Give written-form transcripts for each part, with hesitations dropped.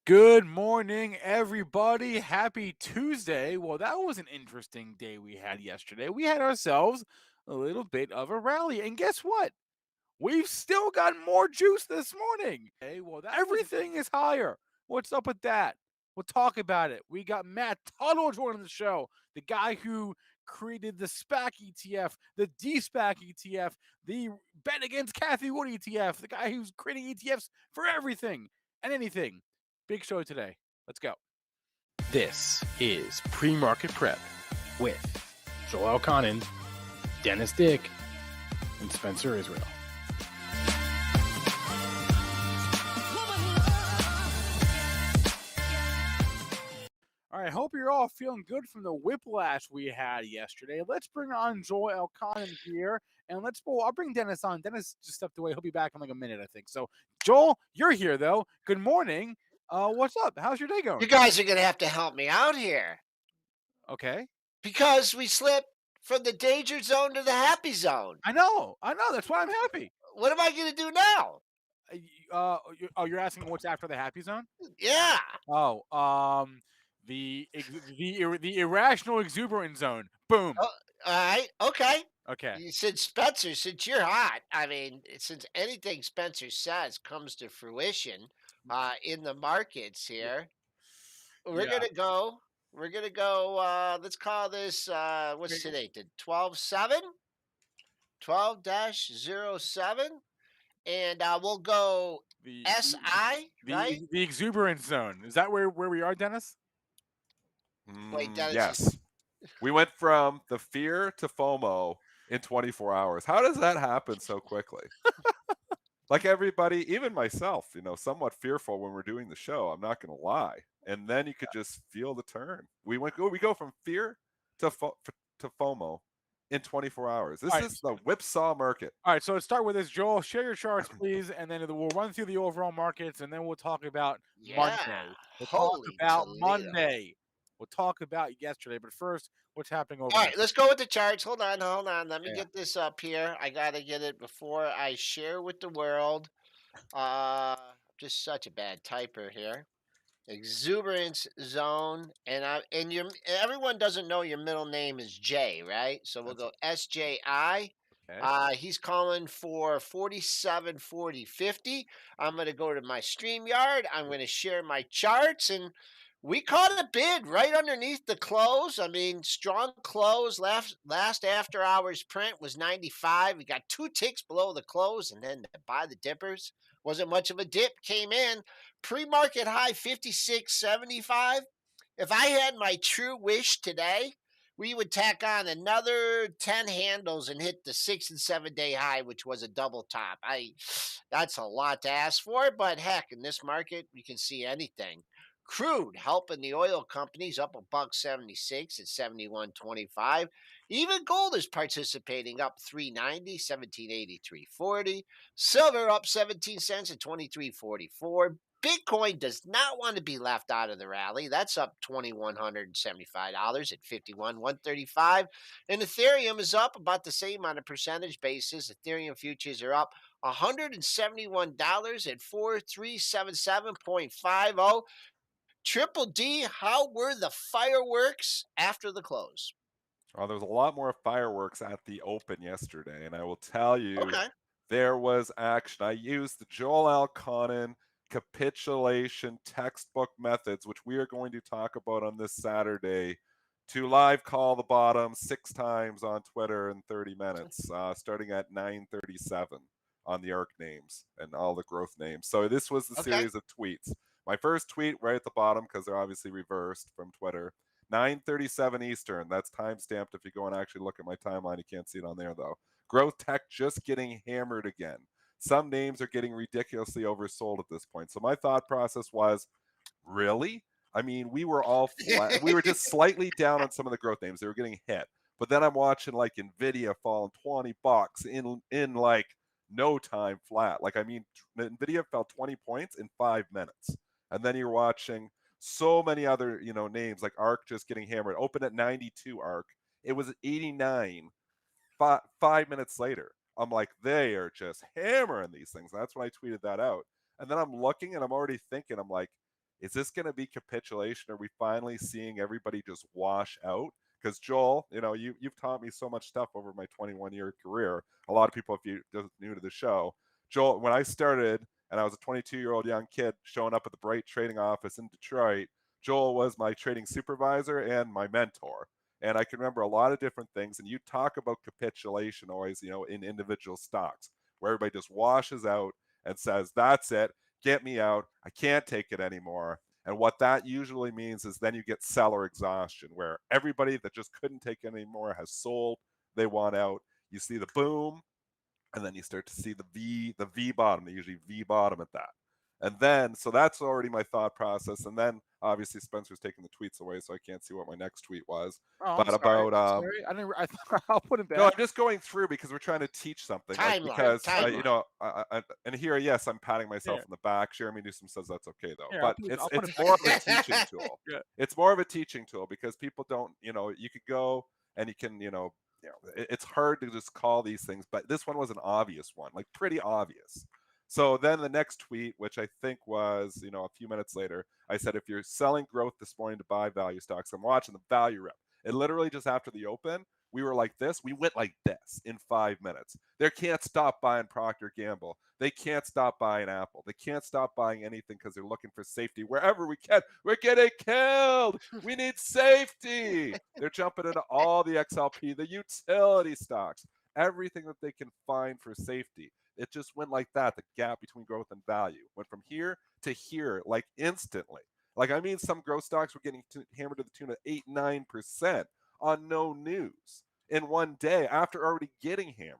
Good morning, everybody. Happy Tuesday. Well, that was an interesting day we had yesterday. We had ourselves a little bit of a rally. And guess what? We've still got more juice this morning. Hey, well, everything is higher. What's up with that? We'll talk about it. We got Matt Tuttle joining the show, the guy who created the SPAC ETF, the De-SPAC ETF, the Bet Against Cathie Wood ETF, the guy who's creating ETFs for everything and anything. Big show today. Let's go. This is Pre-Market Prep with Joel Elconin, Dennis Dick, and Spencer Israel. All right, hope you're all feeling good from the whiplash we had yesterday. Let's bring on Joel Elconin here, and I'll bring Dennis on. Dennis just stepped away. He'll be back in like a minute, I think. So, Joel, you're here, though. Good morning. What's up? How's your day going? You guys are going to have to help me out here Okay. because we slipped from the danger zone to the happy zone. I know. That's why I'm happy. What am I going to do now? You're asking what's after the happy zone? Yeah. Oh, the irrational exuberant zone. Boom. Oh, all right. Okay. Okay. Since you're hot, I mean, since anything Spencer says comes to fruition in the markets here, we're Yeah. going to go. We're going to go. Let's call this, what's today? The 12-7? 12-07. And we'll go The SI, right? the exuberant zone. Is that where we are, Dennis? Wait, Dennis Yes. We went from the fear to FOMO in 24 hours. How does that happen so quickly? Like everybody, even myself, somewhat fearful when we're doing the show. I'm not going to lie. And then you could just feel the turn. We go from fear to FOMO in 24 hours. This is the whipsaw market. All right, so let's start with this. Joel, share your charts, please, and then we'll run through the overall markets, and then we'll talk about Monday. Monday. We'll talk about yesterday, but first, what's happening over All there? right, let's go with the charts. Hold on. Let me get this up here. I got to get it before I share with the world. Just such a bad typer here. Exuberance zone, and everyone doesn't know your middle name is J, right? So we'll go SJI. Okay. He's calling for 47, 40, 50. I'm going to go to my StreamYard. I'm going to share my charts, and we caught a bid right underneath the close. I mean, strong close. Last after hours print was 95. We got 2 ticks below the close, and then buy the dippers. Wasn't much of a dip. Came in pre-market high 56.75. If I had my true wish today, we would tack on another 10 handles and hit the 6 and 7 day high, which was a double top. That's a lot to ask for, but heck, in this market, we can see anything. Crude helping the oil companies up $1.76 at 71.25. Even gold is participating up 390, 1783.40. Silver up 17 cents at 23.44. Bitcoin does not want to be left out of the rally. That's up $2,175 at 51,135. And Ethereum is up about the same on a percentage basis. Ethereum futures are up $171 at 4377.50. Triple D, how were the fireworks after the close? Well, there was a lot more fireworks at the open yesterday, and I will tell you, Okay. there was action. I used the Joel Elconin capitulation textbook methods, which we are going to talk about on this Saturday, to live call the bottom 6 times on Twitter in 30 minutes, starting at 9:37 on the ARK names and all the growth names. So this was the series of tweets. My first tweet right at the bottom, because they're obviously reversed from Twitter, 9:37 Eastern. That's time stamped. If you go and actually look at my timeline, you can't see it on there though. Growth tech just getting hammered again. Some names are getting ridiculously oversold at this point. So my thought process was, really? I mean, we were all flat. We were just slightly down on some of the growth names. They were getting hit. But then I'm watching like Nvidia falling $20 in like no time flat. Like, I mean, Nvidia fell 20 points in 5 minutes. And then you're watching so many other, names like ARK just getting hammered. Open at 92 ARK. It was 89 5 minutes later. I'm like, they are just hammering these things. That's when I tweeted that out. And then I'm looking and I'm already thinking, I'm like, is this going to be capitulation? Are we finally seeing everybody just wash out? Because Joel, you've taught me so much stuff over my 21-year career. A lot of people, if you're just new to the show, Joel, when I started and I was a 22-year-old young kid showing up at the Bright trading office in Detroit, Joel was my trading supervisor and my mentor. And I can remember a lot of different things. And you talk about capitulation always, in individual stocks, where everybody just washes out and says, that's it, get me out, I can't take it anymore. And what that usually means is then you get seller exhaustion, where everybody that just couldn't take it anymore has sold, they want out. You see the boom, and then you start to see the V bottom. They usually V bottom at that. And then, so that's already my thought process. And then obviously Spencer's taking the tweets away, so I can't see what my next tweet was. Oh, But about sorry. I didn't. I'll put it back. No, I'm just going through because we're trying to teach something. Timeline. And here, yes, I'm patting myself in the back. Jeremy Newsom says that's okay though, Yeah, but I'll put it's it more of back. a teaching tool. Yeah. It's more of a teaching tool because people don't, you could go and you can, it's hard to just call these things, but this one was an obvious one, like pretty obvious. So then the next tweet, which I think was, a few minutes later, I said, if you're selling growth this morning to buy value stocks, I'm watching the value rep. And literally just after the open, we were like this. We went like this in 5 minutes. They can't stop buying Procter & Gamble. They can't stop buying Apple. They can't stop buying anything because they're looking for safety wherever we can. We're getting killed. We need safety. They're jumping into all the XLP, the utility stocks, everything that they can find for safety. It just went like that. The gap between growth and value went from here to here, like instantly. Like, I mean, some growth stocks were getting hammered to the tune of 8-9% on no news in one day after already getting hammered.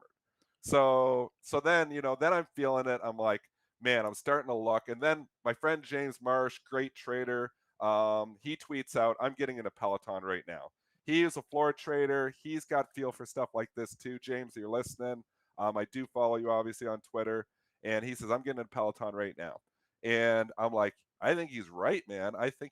So then, then I'm feeling it. I'm like, man, I'm starting to look. And then my friend James Marsh, great trader, he tweets out, I'm getting into Peloton right now. He is a floor trader. He's got feel for stuff like this too. James, you're listening. I do follow you obviously on Twitter. And he says, I'm getting into Peloton right now. And I'm like, I think he's right, man. I think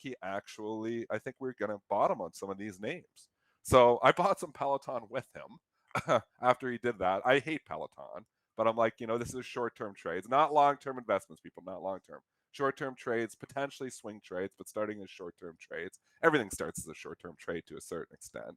we're going to bottom on some of these names. So I bought some Peloton with him after he did that. I hate Peloton, but I'm like, this is short-term trades, not long-term investments, people, not long-term. Short-term trades, potentially swing trades, but starting as short-term trades. Everything starts as a short-term trade to a certain extent.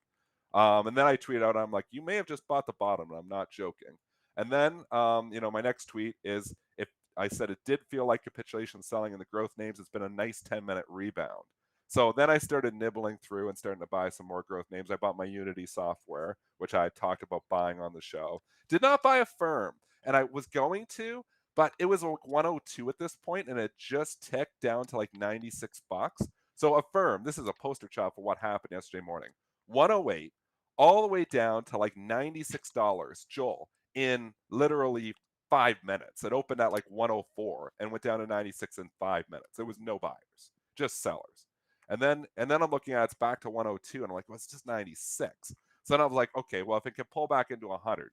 And then I tweet out, I'm like, you may have just bought the bottom, and I'm not joking. And then, my next tweet is, if I said it did feel like capitulation selling in the growth names, it's been a nice 10-minute rebound. So then I started nibbling through and starting to buy some more growth names. I bought my Unity software, which I talked about buying on the show. Did not buy a firm, and I was going to, but it was like 102 at this point, and it just ticked down to like 96 bucks. So a firm, this is a poster child for what happened yesterday morning. 108, all the way down to like $96, Joel, in literally 5 minutes. It opened at like 104 and went down to 96 in 5 minutes. There was no buyers, just sellers. And then I'm looking at it's back to 102, and I'm like, well, it's just 96. So then I was like, okay, well, if it can pull back into 100,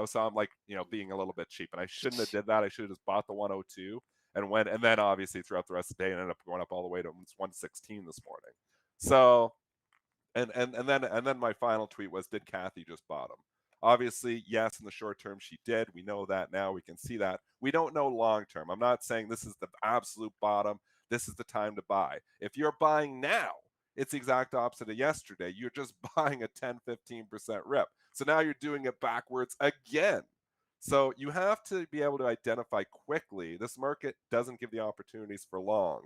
so I'm like, being a little bit cheap, and I shouldn't have did that. I should have just bought the 102 and then obviously throughout the rest of the day, it ended up going up all the way to 116 this morning. So and then my final tweet was, did Cathie just bottom? Obviously, yes, in the short term, she did. We know that now. We can see that. We don't know long term. I'm not saying this is the absolute bottom. This is the time to buy. If you're buying now, it's the exact opposite of yesterday. You're just buying a 10-15% rip. So now you're doing it backwards again. So you have to be able to identify quickly. This market doesn't give the opportunities for long.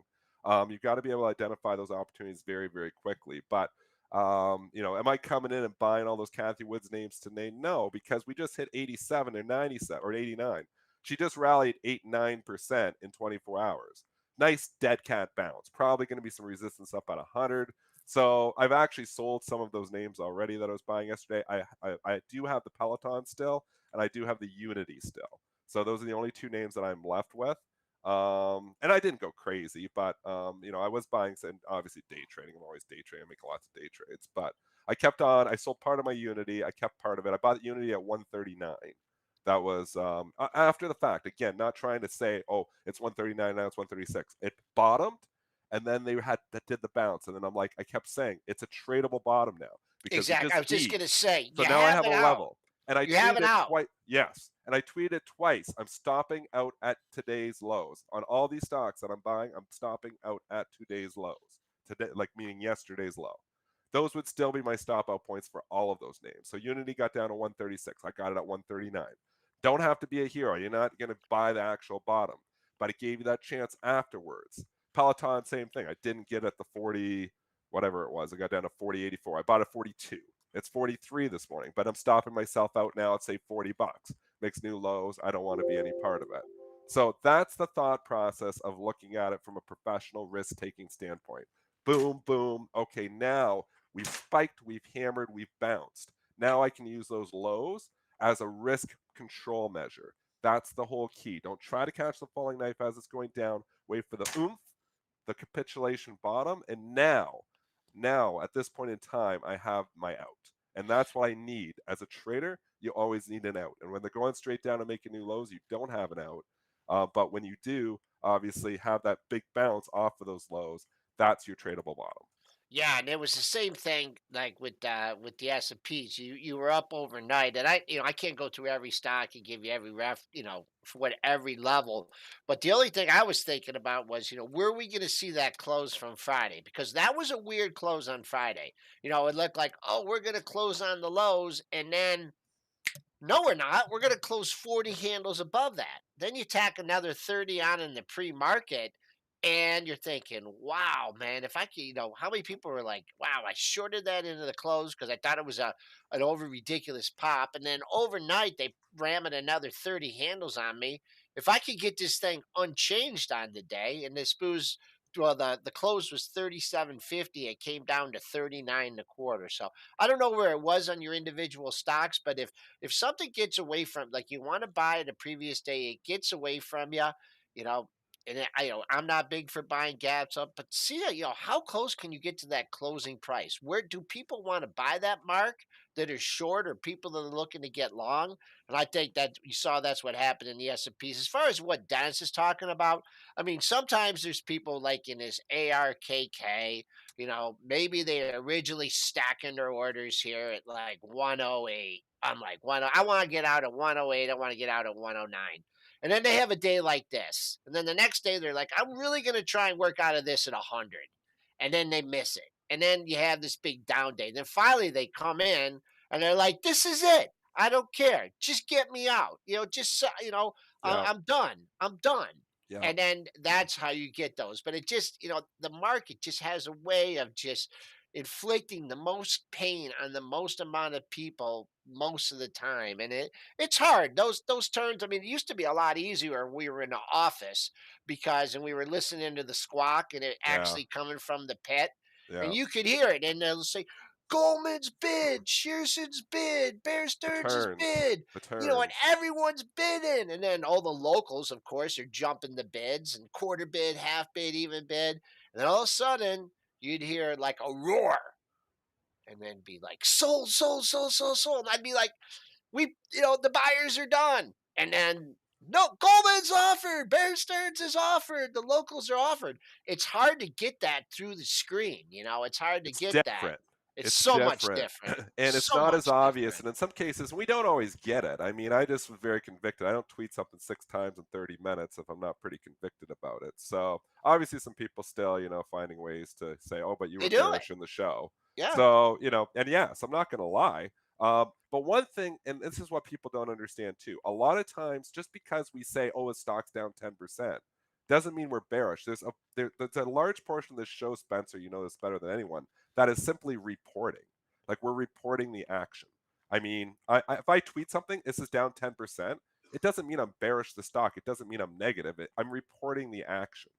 You've got to be able to identify those opportunities very, very quickly. But am I coming in and buying all those Cathie Woods names today? No, because we just hit 87 or 97 or 89. She just rallied 8-9% in 24 hours. Nice dead cat bounce. Probably going to be some resistance up at 100. So I've actually sold some of those names already that I was buying yesterday. I do have the Peloton still, and I do have the Unity still. So those are the only two names that I'm left with. And I didn't go crazy, but I was buying, and obviously day trading. I'm always day trading. I make lots of day trades, but I kept on. I sold part of my Unity. I kept part of it. I bought Unity at 139. That was after the fact. Again, not trying to say, oh, it's 139 now, it's 136. It bottomed, and then they did the bounce, and then I'm like, I kept saying it's a tradable bottom now because exactly. I was just gonna say, so now I have a level. And I You have it tweeted out. twice. Yes. And I tweeted twice. I'm stopping out at today's lows. On all these stocks that I'm buying, I'm stopping out at today's lows. Today, like meaning yesterday's low. Those would still be my stop out points for all of those names. So Unity got down to 136. I got it at 139. Don't have to be a hero. You're not going to buy the actual bottom, but it gave you that chance afterwards. Peloton, same thing. I didn't get at the 40, whatever it was. I got down to 40.84. I bought at 42. It's 43 this morning, but I'm stopping myself out now at say $40. Makes new lows. I don't want to be any part of it. So that's the thought process of looking at it from a professional risk-taking standpoint. Boom, boom. Okay, now we've spiked, we've hammered, we've bounced. Now I can use those lows as a risk control measure. That's the whole key. Don't try to catch the falling knife as it's going down. Wait for the oomph, the capitulation bottom, and now at this point in time, I have my out. And that's what I need. As a trader, you always need an out. And when they're going straight down and making new lows, you don't have an out. But when you do, obviously, have that big bounce off of those lows, that's your tradable bottom. Yeah, and it was the same thing like with the S&Ps. You were up overnight, and I can't go through every stock and give you every for what every level. But the only thing I was thinking about was where are we going to see that close from Friday? Because that was a weird close on Friday. It looked like, oh, we're going to close on the lows, and then no, we're not. We're going to close 40 handles above that. Then you tack another 30 on in the pre-market, and you're thinking, wow, man, if I could, how many people were like, wow, I shorted that into the close because I thought it was an over ridiculous pop. And then overnight, they ram it another 30 handles on me. If I could get this thing unchanged on the day, and this booze, well, the close was 37.50. It came down to 39 and a quarter. So I don't know where it was on your individual stocks, but if something gets away from, like, you want to buy the previous day, it gets away from you, you know, and I'm not big for buying gaps up, but see, how close can you get to that closing price? Where do people want to buy that mark that are short, or people that are looking to get long? And I think that you saw that's what happened in the S&Ps. As far as what Dennis is talking about, I mean, sometimes there's people like in his ARKK, maybe they originally stacking their orders here at like 108. I'm like, I want to get out at 108. I want to get out at 109. And then they have a day like this. And then the next day they're like, I'm really going to try and work out of this at 100. And then they miss it. And then you have this big down day. Then finally they come in and they're like, this is it. I don't care. Just get me out. Yeah, I'm done. I'm done. yeah, And then that's how you get those. But it just, the market just has a way of just inflicting the most pain on the most amount of people most of the time. And it's hard. Those turns, I mean, it used to be a lot easier when we were in the office and we were listening to the squawk and it yeah, actually coming from the pit. And yeah. you could hear it. And they'll say, Goldman's bid, Shearson's bid, Bear The Stearns' turns, bid, the and turns. everyone's bidding. And then all the locals, of course, are jumping the bids and quarter bid, half bid, even bid. And then all of a sudden, you'd hear like a roar and then be like, sold, sold, sold, sold, sold. And I'd be like, the buyers are done. And then, no, Goldman's offered, Bear Stearns is offered, the locals are offered. It's hard to get that through the screen. It's hard to It's get that. different. It's It's so much different. different. And it's So not as much obvious. different. And in some cases, we don't always get it. I mean, I just was very convicted. I don't tweet something 6 times in 30 minutes if I'm not pretty convicted about it. So obviously, some people still, finding ways to say, oh, but you They were do it. bearish in the show. Yeah. So, and yes, I'm not going to lie. But one thing, and this is what people don't understand too, a lot of times, just because we say, oh, a stock's down 10%, doesn't mean we're bearish. There's a large portion of this show, Spencer, you know this better than anyone, that is simply reporting. Like, we're reporting the action. I mean, if I tweet something, this is down 10%, it doesn't mean I'm bearish the stock. It doesn't mean I'm negative. I'm reporting the action.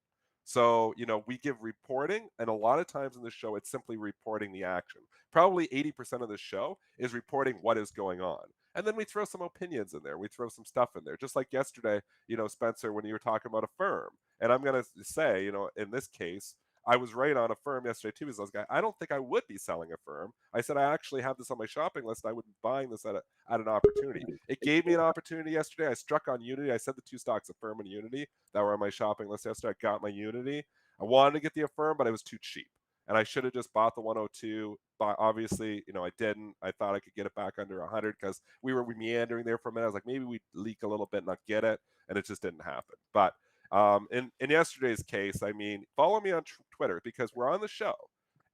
So, we give reporting, and a lot of times in the show, it's simply reporting the action. Probably 80% of the show is reporting what is going on. And then we throw some opinions in there. We throw some stuff in there. Just like yesterday, Spencer, when you were talking about a firm. And I'm going to say, in this case, I was right on a firm yesterday too. Because I don't think I would be selling a firm. I said I actually have this on my shopping list. I would be buying this at an opportunity. It gave me an opportunity yesterday. I struck on Unity. I said the two stocks, Affirm and Unity, that were on my shopping list yesterday. I got my Unity. I wanted to get the Affirm, but it was too cheap. and I should have just bought the 102. But obviously, I didn't. I thought I could get it back under 100 because we were meandering there for a minute. I was like, maybe we'd leak a little bit and not get it, and it just didn't happen. But in yesterday's case, I mean, follow me on Twitter because we're on the show.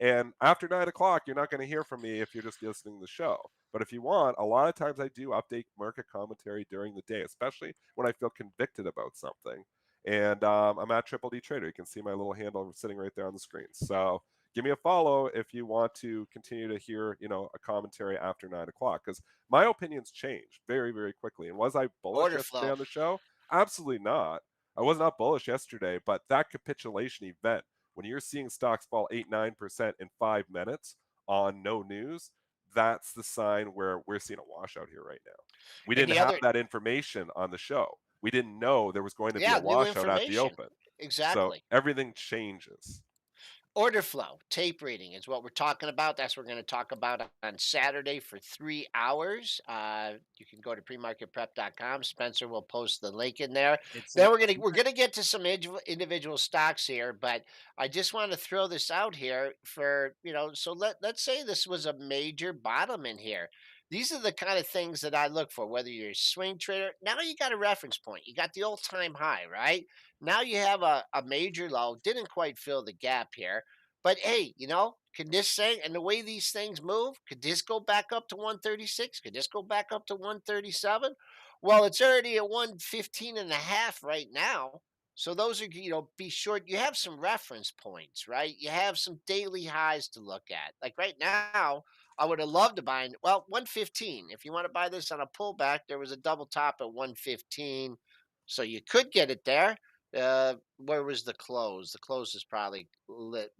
And after 9 o'clock, you're not going to hear from me if you're just listening to the show. But if you want, a lot of times I do update market commentary during the day, especially when I feel convicted about something. And I'm at Triple D Trader. You can see my little handle sitting right there on the screen. So give me a follow if you want to continue to hear, a commentary after 9 o'clock, because my opinions change very, very quickly. And was I bullish Order yesterday flow. on the show? Absolutely not. I was not bullish yesterday, but that capitulation event, when you're seeing stocks fall 8-9% in 5 minutes on no news, that's the sign where we're seeing a washout here right now. We And didn't the have other, that information on the show. We didn't know there was going to be a yeah, new washout at the information. open. So Exactly. everything changes. Order flow, tape reading is what we're talking about. That's what we're going to talk about on Saturday for 3 hours. You can go to premarketprep.com. Spencer will post the link in there. It's Then we're gonna get to some individual stocks here, but I just want to throw this out here for So let's say this was a major bottom in here. These are the kind of things that I look for. Whether you're a swing trader, now you got a reference point. You got the all-time high, right? Now you have a major low. Didn't quite fill the gap here. But hey, could this thing and the way these things move, could this go back up to 136? Could this go back up to 137? Well, it's already at 115 and a half right now. So those are, be short. You have some reference points, right? You have some daily highs to look at. Like right now, I would have loved to buy, 115. If you want to buy this on a pullback, there was a double top at 115. So you could get it there. Where was the close? The close is probably lit,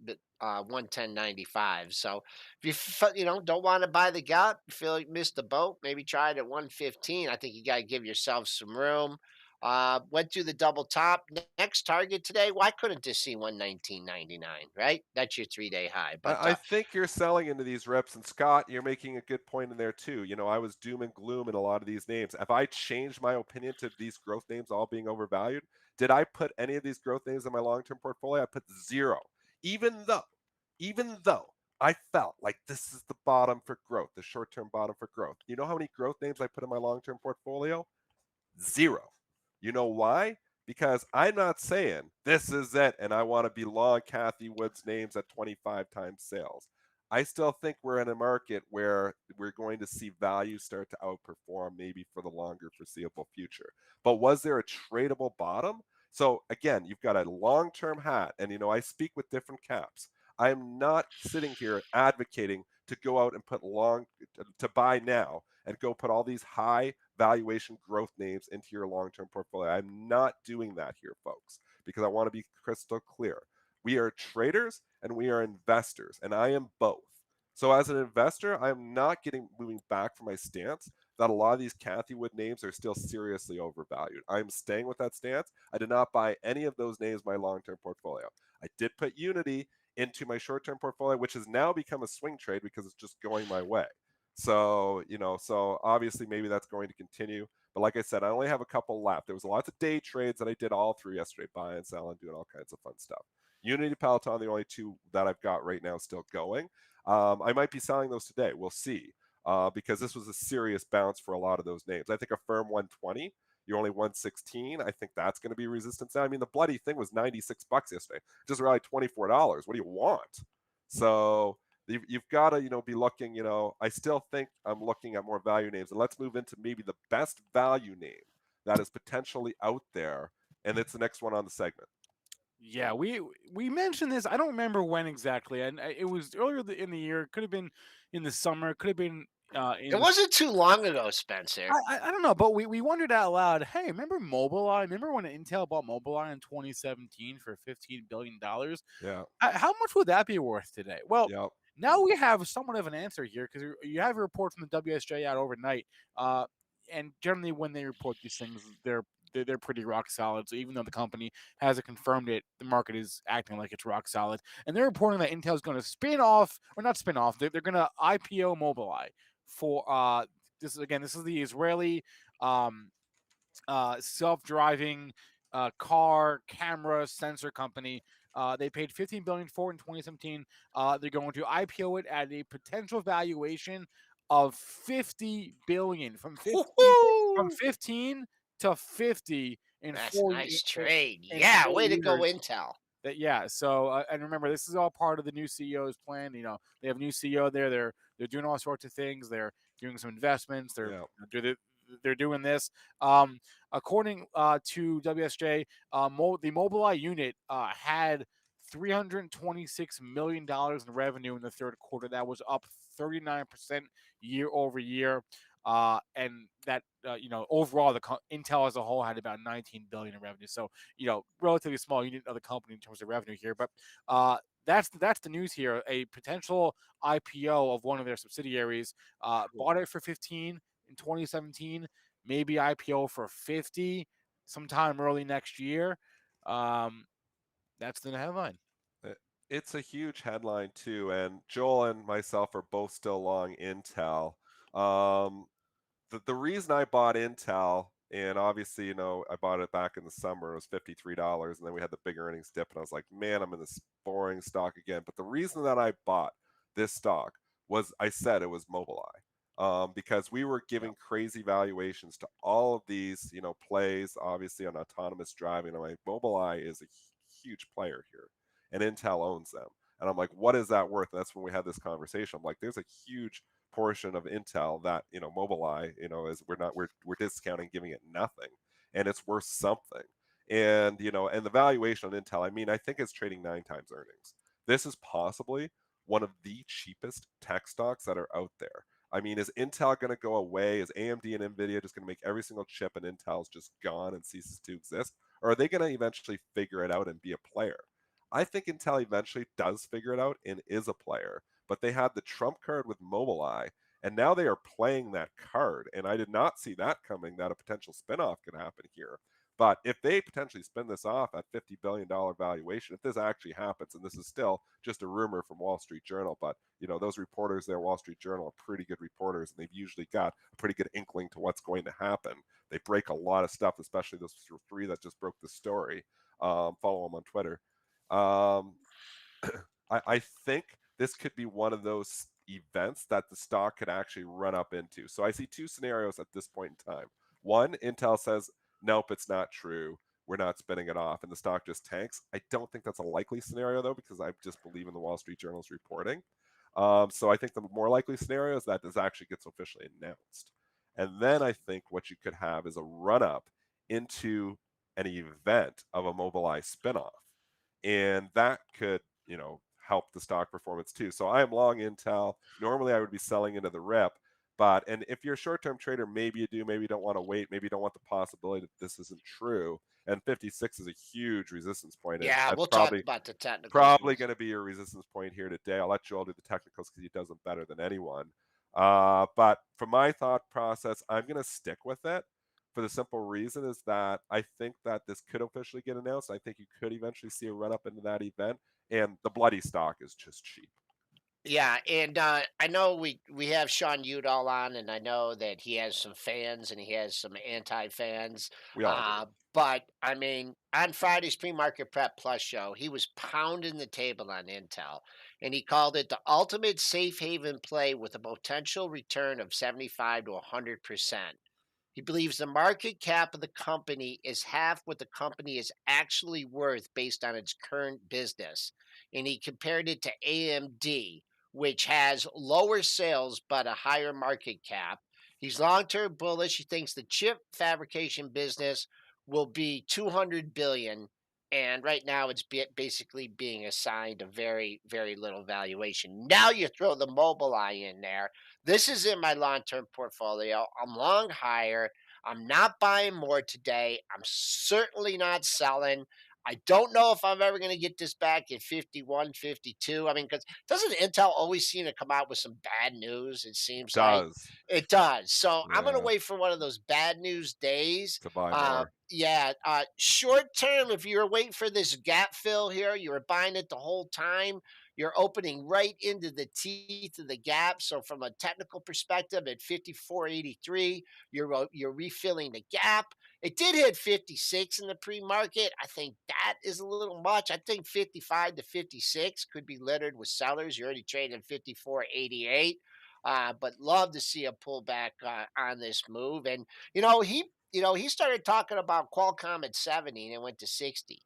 110.95. So if don't want to buy the gap, you feel you missed the boat, maybe try it at 115. I think you got to give yourself some room. Went through the double top. Next target today. Why couldn't this see 119.99? Right, that's your 3-day high. But I think you're selling into these reps, and Scott, you're making a good point in there too. I was doom and gloom in a lot of these names. Have I changed my opinion to these growth names all being overvalued? Did I put any of these growth names in my long-term portfolio? I put zero, even though I felt like this is the bottom for growth, the short-term bottom for growth. You know how many growth names I put in my long-term portfolio? Zero. You know why? Because I'm not saying this is it and I want to be long Cathie Wood's names at 25 times sales. I still think we're in a market where we're going to see value start to outperform maybe for the longer foreseeable future. But was there a tradable bottom? So again, you've got a long-term hat, and I speak with different caps. I'm not sitting here advocating to go out and put long to buy now and go put all these high valuation growth names into your long-term portfolio. I'm not doing that here, folks, because I want to be crystal clear. We are traders and we are investors, and I am both. So as an investor, I'm not moving back from my stance that a lot of these Cathie Wood names are still seriously overvalued. I'm staying with that stance. I did not buy any of those names in my long-term portfolio. I did put Unity into my short-term portfolio, which has now become a swing trade because it's just going my way. So, so obviously maybe that's going to continue. But like I said, I only have a couple left. There was lots of day trades that I did all through yesterday, buying and selling, doing all kinds of fun stuff. Unity, Peloton, the only two that I've got right now still going. I might be selling those today. We'll see. Because this was a serious bounce for a lot of those names. I think a firm 120, you're only 116. I think that's going to be resistance now. I mean, the bloody thing was $96 yesterday, just around $24. What do you want? So you've got to, be looking, I still think I'm looking at more value names. And let's move into maybe the best value name that is potentially out there. And it's the next one on the segment. Yeah, we mentioned this. I don't remember when exactly, and it was earlier in the year. It could have been in the summer. It could have been in it the. wasn't too long ago, Spencer. I don't know, but we wondered out loud. Hey, remember Mobileye? Remember when Intel bought Mobileye in 2017 for $15 billion? Yeah. How much would that be worth today? Well, Yep. now we have somewhat of an answer here because you have a report from the WSJ out overnight, and generally when they report these things, they're pretty rock solid. So even though the company hasn't confirmed it, the market is acting like it's rock solid, and they're reporting that Intel is going to spin off, or not spin off. They're going to IPO Mobileye for this is the Israeli self-driving car camera sensor company. They paid 15 billion for it in 2017. They're going to IPO it at a potential valuation of 50 billion from Woo-hoo! 15 to 50 in That's a four nice in, trade. in Yeah, four way to go, years. Intel. Yeah. So and remember, this is all part of the new CEO's plan. You know, they have a new CEO there. They're doing all sorts of things. They're doing some investments. Yeah. They're doing this. According to WSJ, the Mobileye unit had $326 million in revenue in the third quarter. That was up 39% year over year. And that overall, Intel as a whole had about 19 billion in revenue. So relatively small unit of the company in terms of revenue here. But that's the news here. A potential IPO of one of their subsidiaries. Bought it for 15 in 2017. Maybe IPO for 50 sometime early next year. That's the headline. Uh, It's a huge headline too, and Joel and myself are both still long Intel. Um, the reason I bought Intel, and obviously, I bought it back in the summer, it was $53, and then we had the big earnings dip, and I was like, man, I'm in this boring stock again. But the reason that I bought this stock was I said it was Mobileye. Because we were Yeah. giving crazy valuations to all of these, plays, obviously on autonomous driving. I'm like, Mobileye is a huge player here, and Intel owns them. And I'm like, what is that worth? And that's when we had this conversation. I'm like, there's a huge portion of Intel that Mobileye is we're discounting, giving it nothing, and it's worth something. And and the valuation on Intel, I mean, I think it's trading 9 times earnings. This is possibly one of the cheapest tech stocks that are out there. I mean, is Intel going to go away? Is AMD and Nvidia just going to make every single chip and Intel's just gone and ceases to exist? Or are they going to eventually figure it out and be a player? I think Intel eventually does figure it out and is a player, but they had the trump card with Mobileye, and now they are playing that card. And I did not see that coming, that a potential spinoff could happen here. But if they potentially spin this off at $50 billion valuation, if this actually happens, and this is still just a rumor from Wall Street Journal, but those reporters there, Wall Street Journal, are pretty good reporters, and they've usually got a pretty good inkling to what's going to happen. They break a lot of stuff, especially those three that just broke the story. Follow them on Twitter. Um, I think this could be one of those events that the stock could actually run up into. So I see two scenarios at this point in time. One, Intel says, nope, it's not true. We're not spinning it off, and the stock just tanks. I don't think that's a likely scenario, though, because I just believe in the Wall Street Journal's reporting. So I think the more likely scenario is that this actually gets officially announced. And then I think what you could have is a run up into an event of a Mobileye spinoff. And that could, help the stock performance too. So I am long Intel. Normally I would be selling into the rep, and if you're a short-term trader, maybe you do, maybe you don't want to wait, maybe you don't want the possibility that this isn't true. And 56 is a huge resistance point, and Yeah, that's we'll talk probably about the technicals. probably going to be your resistance point here today. I'll let Joel do the technicals because he does them better than anyone. But for my thought process, I'm going to stick with it for the simple reason is that I think that this could officially get announced. I think you could eventually see a run up into that event, and the bloody stock is just cheap. Yeah, and I know we have Sean Udall on, and I know that he has some fans and he has some anti-fans. We all do. But I mean, on Friday's Pre-Market Prep Plus show, he was pounding the table on Intel, and he called it the ultimate safe haven play with a potential return of 75 to 100%. He believes the market cap of the company is half what the company is actually worth based on its current business. And he compared it to AMD, which has lower sales but a higher market cap. He's long term bullish. He thinks the chip fabrication business will be 200 billion. And right now, it's basically being assigned a very, very little valuation. Now you throw the Mobileye in there. This is in my long term portfolio. I'm long higher. I'm not buying more today. I'm certainly not selling. I don't know if I'm ever going to get this back at 51, 52. I mean, because doesn't Intel always seem to come out with some bad news? It It seems like does. it does. So I'm going to Yeah, wait for one of those bad news days. to buy more. Yeah, short term, if you were waiting for this gap fill here, you were buying it the whole time. You're opening right into the teeth of the gap. So from a technical perspective, at 54.83, you're refilling the gap. It did hit 56 in the pre-market. I think that is a little much. I think 55 to 56 could be littered with sellers. You're already trading 54.88. But love to see a pullback on this move. And he started talking about Qualcomm at 70 and it went to 60.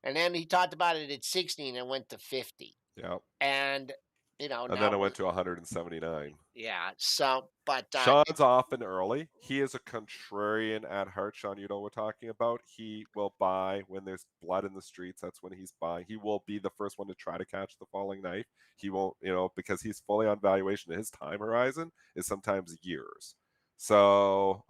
And then he talked about it at 60 and it went to 50. Yeah. And And then now it we're went to 179. yeah. So, but Sean's often early. He is a contrarian at heart. Sean, you know what we're talking about. He will buy when there's blood in the streets. That's when he's buying. He will be the first one to try to catch the falling knife. He won't, because he's fully on valuation. His time horizon is sometimes years. So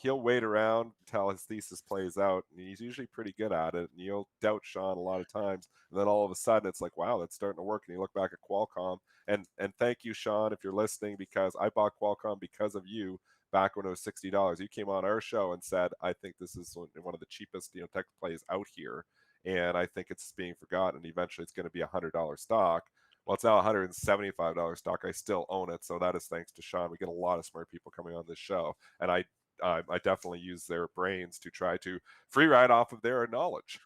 he'll wait around until his thesis plays out, and he's usually pretty good at it. And you'll doubt Sean a lot of times, and then all of a sudden it's like, wow, that's starting to work. And you look back at Qualcomm, and thank you, Sean, if you're listening, because I bought Qualcomm because of you back when it was $60. You came on our show and said, I think this is one of the cheapest tech plays out here, and I think it's being forgotten. Eventually, it's going to be $100 stock. Well, it's now $175 stock. I still own it, so that is thanks to Sean. We get a lot of smart people coming on this show, and I definitely use their brains to try to free ride off of their knowledge.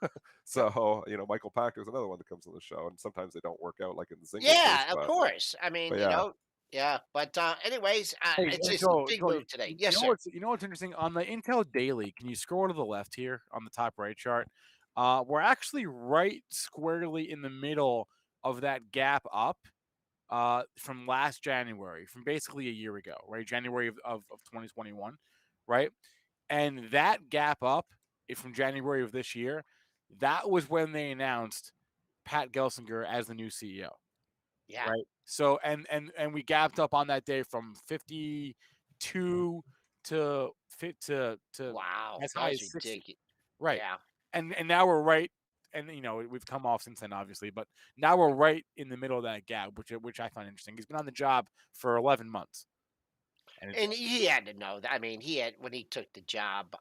So, Michael Pachter is another one that comes on the show, and sometimes they don't work out, like in the Zynga case. yeah, of course. I mean, But yeah, yeah. But anyways, Hey, it's hey, just a Joel, big Joel, move today. Yes, sir. what's interesting on the Intel Daily? Can you scroll to the left here on the top right chart? We're actually right squarely in the middle of that gap up from last January, from basically a year ago, right? January of 2021, right? And that gap up from January of this year, that was when they announced Pat Gelsinger as the new CEO, Yeah. right? So and we gapped up on that day from 52 to Wow, as that high was as 60, ridiculous. right? Yeah. And now we're right, and we've come off since then, obviously, but now we're right in the middle of that gap, which I find interesting. He's been on the job for 11 months, and And he had to know that. I mean, he had when he took the job,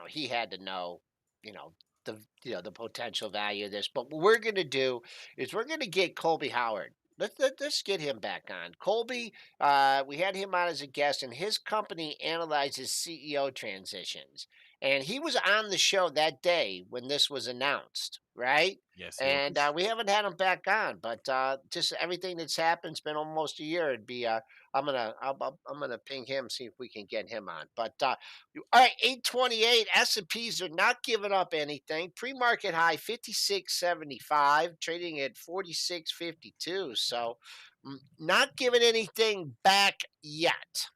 he had to know, you know, the potential value of this. But what we're gonna do is we're gonna get Colby Howard. Let's get him back on. Colby, we had him on as a guest, and his company analyzes CEO transitions. And he was on the show that day when this was announced, right? yes, he And was. we haven't had him back on, but just everything that's happened, it's been almost a year. It'd be I'm gonna ping him, see if we can get him on. But all right, 828 S&Ps are not giving up anything. Pre-market high 56.75, trading at 46.52. So not giving anything back yet.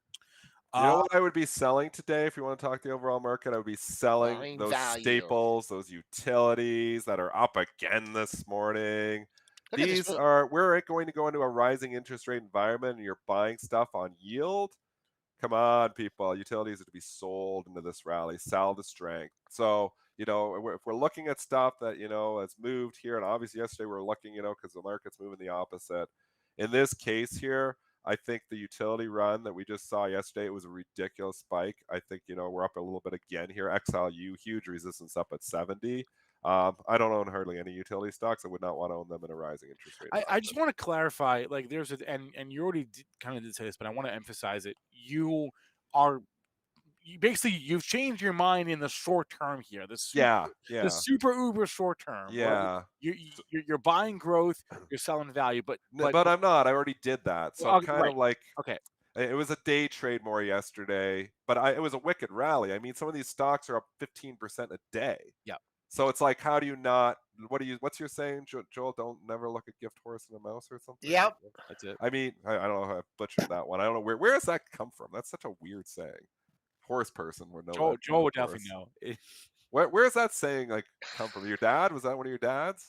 you know Uh, what I would be selling today if you want to talk the overall market? I would be selling Buying those value. staples, those utilities that are up again this morning. Look at this move. We're going to go into a rising interest rate environment, and you're buying stuff on yield. Come on, people. Utilities are to be sold into this rally. Sell the strength. So, if we're looking at stuff that, has moved here, and obviously yesterday we were looking, because the market's moving the opposite. In this case here, I think the utility run that we just saw yesterday, it was a ridiculous spike. I think, we're up a little bit again here. XLU, huge resistance up at 70. I don't own hardly any utility stocks. I would not want to own them in a rising interest rate I just environment. want to clarify, like there's a and you already kind of did say this, but I want to emphasize it. Are you've changed your mind in the short term here. Yeah, The yeah, super uber short term, where yeah. you're buying growth, you're selling value, But I'm not. I already did that. So I'm kind right. of like, Okay. it was a day trade more yesterday, but it was a wicked rally. I mean, some of these stocks are up 15% a day. Yeah. So it's like, how do you not? What's your saying, Joel? Don't never look at gift horse and a mouse or something. Yep. That's it. I mean, I don't know how I butchered that one. I don't know where does that come from? That's such a weird saying. Horse person would know that. Joel Of would definitely course. know. Where's that saying like come from? Your dad? Was that one of your dads?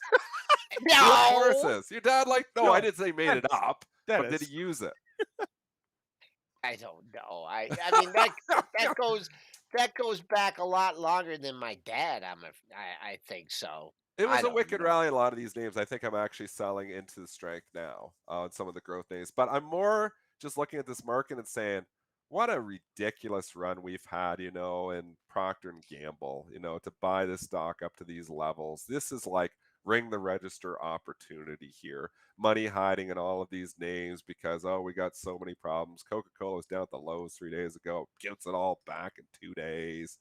You love No, horses. Your dad no, I No, didn't say he made it up, but did he Dennis. use it? I don't know. I mean that goes back a lot longer than my dad. I think so. It I was a don't wicked know. rally. A lot of these names, I think I'm actually selling into the strength now on some of the growth names. But I'm more just looking at this market and saying, what a ridiculous run we've had, in Procter and Gamble, to buy this stock up to these levels. This is like ring the register opportunity here. Money hiding in all of these names because, oh, we got so many problems. Coca-Cola was down at the lows 3 days ago, gives it all back in 2 days.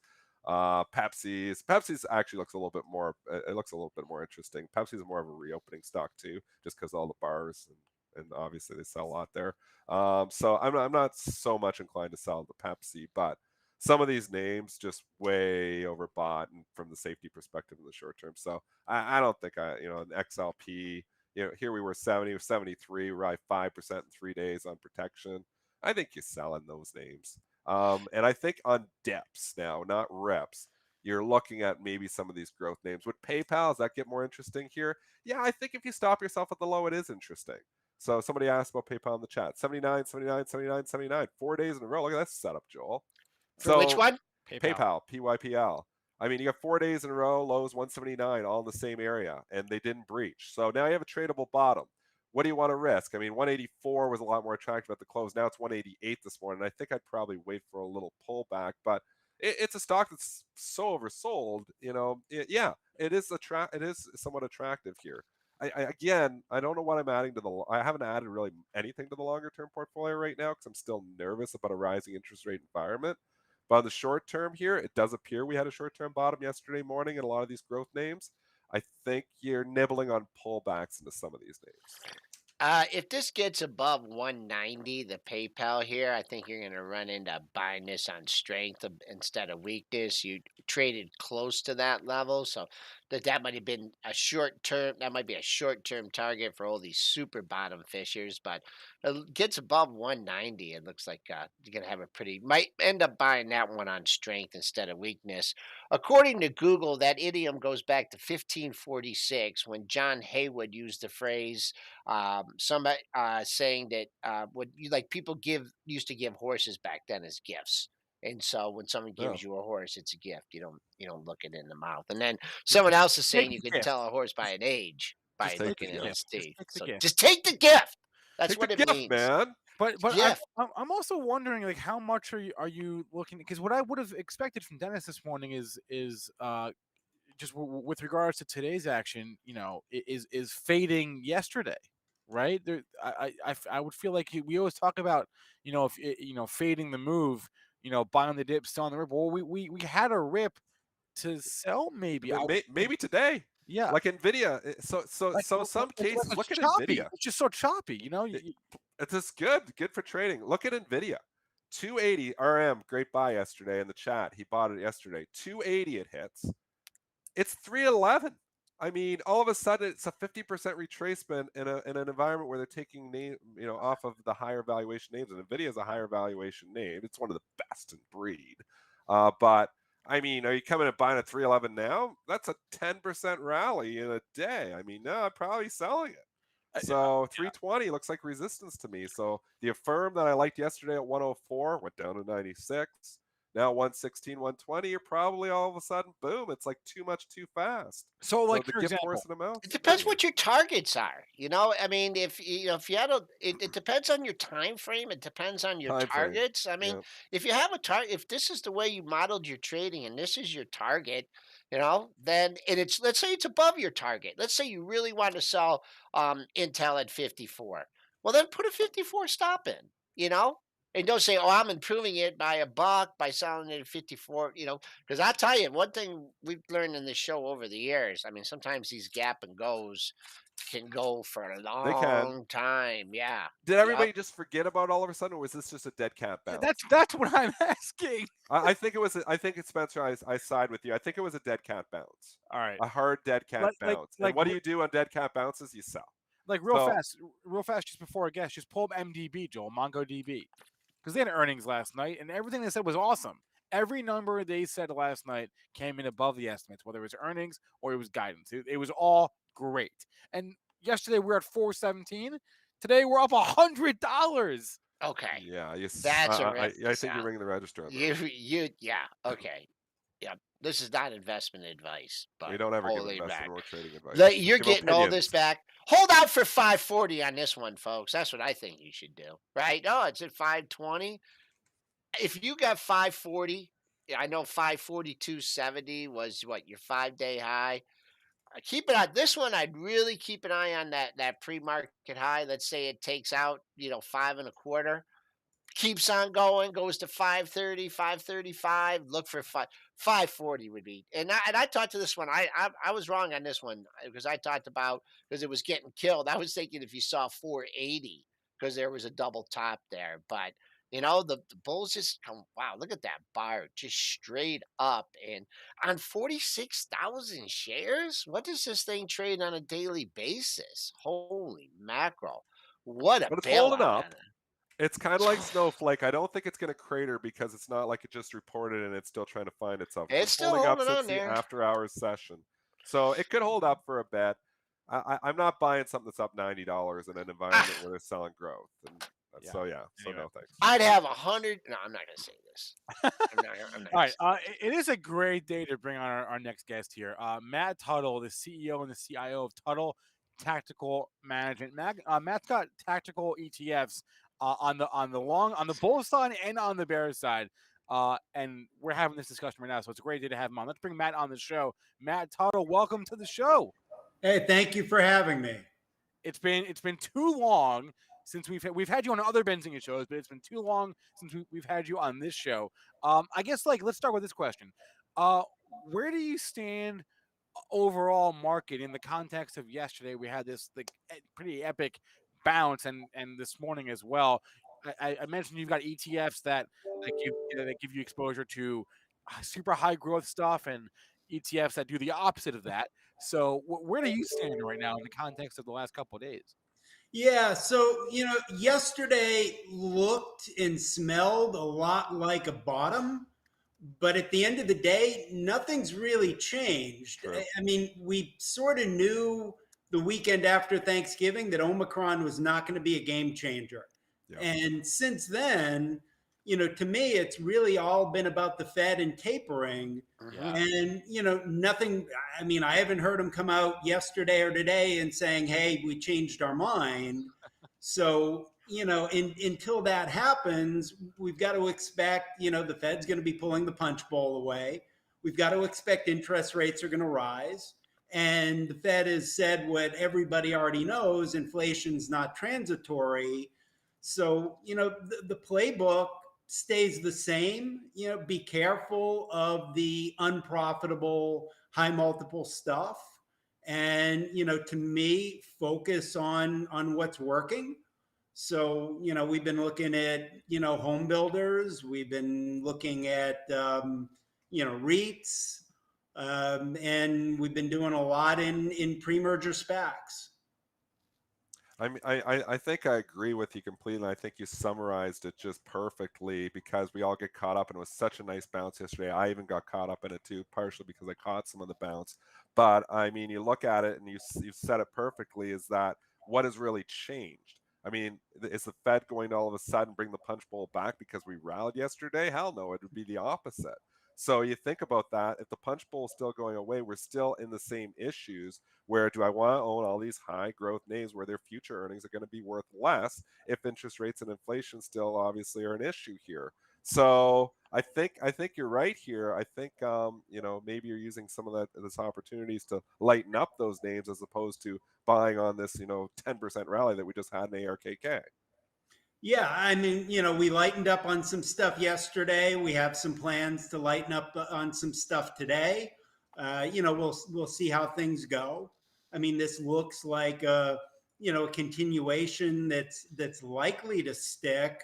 Pepsi's actually looks a little bit more. It looks a little bit more interesting. Pepsi's more of a reopening stock too, just because all the bars and obviously they sell a lot there. So I'm not so much inclined to sell the Pepsi, but some of these names just way overbought and from the safety perspective in the short term. So I don't think an XLP, here we were 70 or 73, right, 5% in 3 days on protection. I think you sell in those names. And I think on dips now, not reps, you're looking at maybe some of these growth names. Would PayPal, does that get more interesting here? Yeah, I think if you stop yourself at the low, it is interesting. So somebody asked about PayPal in the chat. 79, 79, 79, 79. 4 days in a row. Look at that setup, Joel. For which So one? PayPal, PYPL. I mean, you got 4 days in a row, lows 179, all in the same area, and they didn't breach. So now you have a tradable bottom. What do you want to risk? I mean, 184 was a lot more attractive at the close. Now it's 188 this morning. I think I'd probably wait for a little pullback, but it's a stock that's so oversold. Yeah, it is somewhat attractive here. Again, I don't know what I'm adding to I haven't added really anything to the longer term portfolio right now because I'm still nervous about a rising interest rate environment. But on the short term here, it does appear we had a short term bottom yesterday morning in a lot of these growth names. I think you're nibbling on pullbacks into some of these names. If this gets above 190, the PayPal here, I think you're going to run into buying this on strength instead of weakness. You traded close to that level, so that might have been a short term. That might be a short term target for all these super bottom fishers. But it gets above 190, it looks like you're going to have a pretty. Might end up buying that one on strength instead of weakness. According to Google, that idiom goes back to 1546 when John Haywood used the phrase somebody saying that what you like people used to give horses back then as gifts. And so when someone Oh, gives you a horse, it's a gift. You don't look it in the mouth. And then someone else is saying Take you the can gift. tell a horse by an age by just take Take the the looking at gift. its gift. Just teeth. take the So gift. just take the gift. That's Take the what it gift, means. man. But Gift. I'm also wondering like how much are you looking, because what I would have expected from Dennis this morning is just with regards to today's action, is fading yesterday, right? There, I would feel like we always talk about, if fading the move, buying the dip, selling the rip. Well, we had a rip to sell, maybe. Maybe today, Yeah, like Nvidia. So some like cases, it's look at choppy. Nvidia. It's just so choppy, It, it's just good for trading. Look at Nvidia. 280 RM, great buy yesterday in the chat. He bought it yesterday. 280 it hits. It's 311. I mean, all of a sudden it's a 50% retracement in an environment where they're taking off of the higher valuation names. And Nvidia is a higher valuation name. It's one of the best in breed. But I mean, are you coming and buying a 311 now? That's a 10% rally in a day. I mean, no, I'm probably selling it. So 320 looks like resistance to me. So the Affirm that I liked yesterday at 104 went down to 96. Now 116, 120, you're probably all of a sudden, boom, it's like too much too fast. So, So like the for gift example, horse and amounts, It there depends you go. what your targets are. I mean, if you had it depends on your time frame. It depends on your Time frame. targets. I mean, Yeah. if you have a target, if this is the way you modeled your trading and this is your target, then and it's let's say it's above your target. Let's say you really want to sell Intel at 54. Well, then put a 54 stop in. You know. And don't say, "Oh, I'm improving it by a buck by selling it at 54." Because I'll tell you, one thing we've learned in this show over the years, I mean, sometimes these gap and goes can go for a They can. long time. Yeah. Did Yep. everybody just forget about all of a sudden, or was this just a dead cat that's bounce? that's what I'm asking. I think it was. I think it's Spencer. I side with you. I think it was a dead cat bounce, All right, a hard dead cat like like bounce. And like what do you do on dead cat bounces? You sell. like So real fast, just before I guess, just pull up MDB, Joel, MongoDB, because they had earnings last night, and everything they said was awesome. Every number they said last night came in above the estimates, whether it was earnings or it was guidance. It was all great. And yesterday we were at 417. Today we're up $100. Okay. yeah, That's a rip I to think you're sell. ringing the register on that You, one. yeah. Okay. Yeah. This is not investment advice, We but don't ever give holy investment back. or trading advice. We just You're give getting all this opinions. back. Hold out for 540 on this one, folks. That's what I think you should do. Right? Oh, it's at 520. if you got 540, yeah, I know 542.70 was what your 5-day high. Keep it on this one. I'd really keep an eye on that pre-market high. Let's say it takes out, 5.25, keeps on going, goes to 530, 535. Look for 540 would be. And I talked to this one. I was wrong on this one because I talked about because it was getting killed. I was thinking if you saw 480 because there was a double top there, but the bulls just come. Wow, look at that bar just straight up and on 46,000 shares. What does this thing trade on a daily basis? Holy mackerel! What a But it's holding bailout on up. It's kind of like Snowflake. I don't think it's going to crater because it's not like it just reported and it's still trying to find itself. It's been It's still holding up holding since on the there. after hours session. So it could hold up for a bit. I'm not buying something that's up $90 in an environment where they're selling growth. And Yeah. so, yeah. So, Anyway. no thanks. I'd have 100. No, I'm not going to say this. I'm not All going right. It is a great day to bring on our next guest here. Matt Tuttle, the CEO and the CIO of Tuttle Tactical Management. Matt's got tactical ETFs on the bull side and on the bear side. And we're having this discussion right now, so it's a great day to have him on. Let's bring Matt on the show. Matt Tuttle, welcome to the show. Hey, thank you for having me. It's been too long since we've had you on other Benzinga shows, but it's been too long since we've had you on this show. I guess let's start with this question. Where do you stand overall market in the context of yesterday? We had this pretty epic bounce, and this morning as well. I mentioned you've got ETFs that give you exposure to super high growth stuff, and ETFs that do the opposite of that. So where do you stand right now in the context of the last couple of days? Yeah, so yesterday looked and smelled a lot like a bottom, but at the end of the day, nothing's really changed. True. I mean, we sort of knew the weekend after Thanksgiving that Omicron was not going to be a game changer. Yeah. And since then, to me, it's really all been about the Fed and tapering. Yeah. And, nothing, I mean, I haven't heard them come out yesterday or today and saying, hey, we changed our mind. So, until that happens, we've got to expect, the Fed's going to be pulling the punch bowl away. We've got to expect interest rates are going to rise. And the Fed has said what everybody already knows, inflation's not transitory. So, the playbook stays the same. Be careful of the unprofitable high multiple stuff. And, to me, focus on what's working. So, we've been looking at, home builders. We've been looking at, REITs. And we've been doing a lot in pre-merger SPACs. I think I agree with you completely. I think you summarized it just perfectly because we all get caught up and it was such a nice bounce yesterday. I even got caught up in it too, partially because I caught some of the bounce. But I mean, you look at it and you said it perfectly, is that what has really changed? I mean, is the Fed going to all of a sudden bring the punch bowl back because we rallied yesterday? Hell no, it would be the opposite. So you think about that. If the punch bowl is still going away, we're still in the same issues. Where do I want to own all these high growth names where their future earnings are going to be worth less if interest rates and inflation still obviously are an issue here? So I think you're right here. I think maybe you're using some of this opportunities to lighten up those names as opposed to buying on this 10% rally that we just had in ARKK. Yeah, I mean, we lightened up on some stuff yesterday. We have some plans to lighten up on some stuff today. We'll see how things go. I mean, this looks like a continuation that's likely to stick,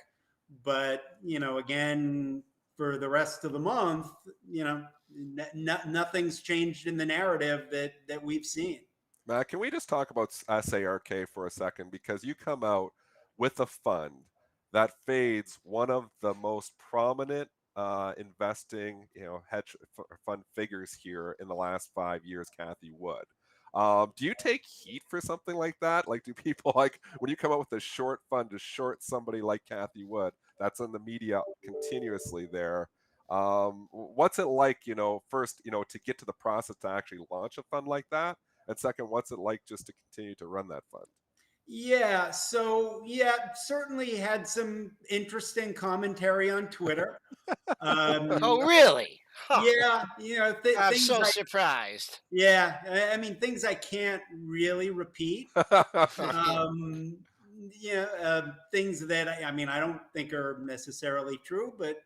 but again, for the rest of the month, nothing's changed in the narrative that we've seen. Matt, can we just talk about SARK for a second? Because you come out with a fund that fades one of the most prominent investing, hedge fund figures here in the last 5 years, Cathie Wood. Do you take heat for something like that? Like, do people like when you come up with a short fund to short somebody like Cathie Wood? That's in the media continuously there. What's it like, first, to get to the process to actually launch a fund like that? And second, what's it like just to continue to run that fund? Yeah, so yeah, certainly had some interesting commentary on Twitter. Oh, Um, really? Huh. yeah, I'm things so I surprised. yeah, I mean things I can't really repeat. Sure. Um, things that I mean I don't think are necessarily true, but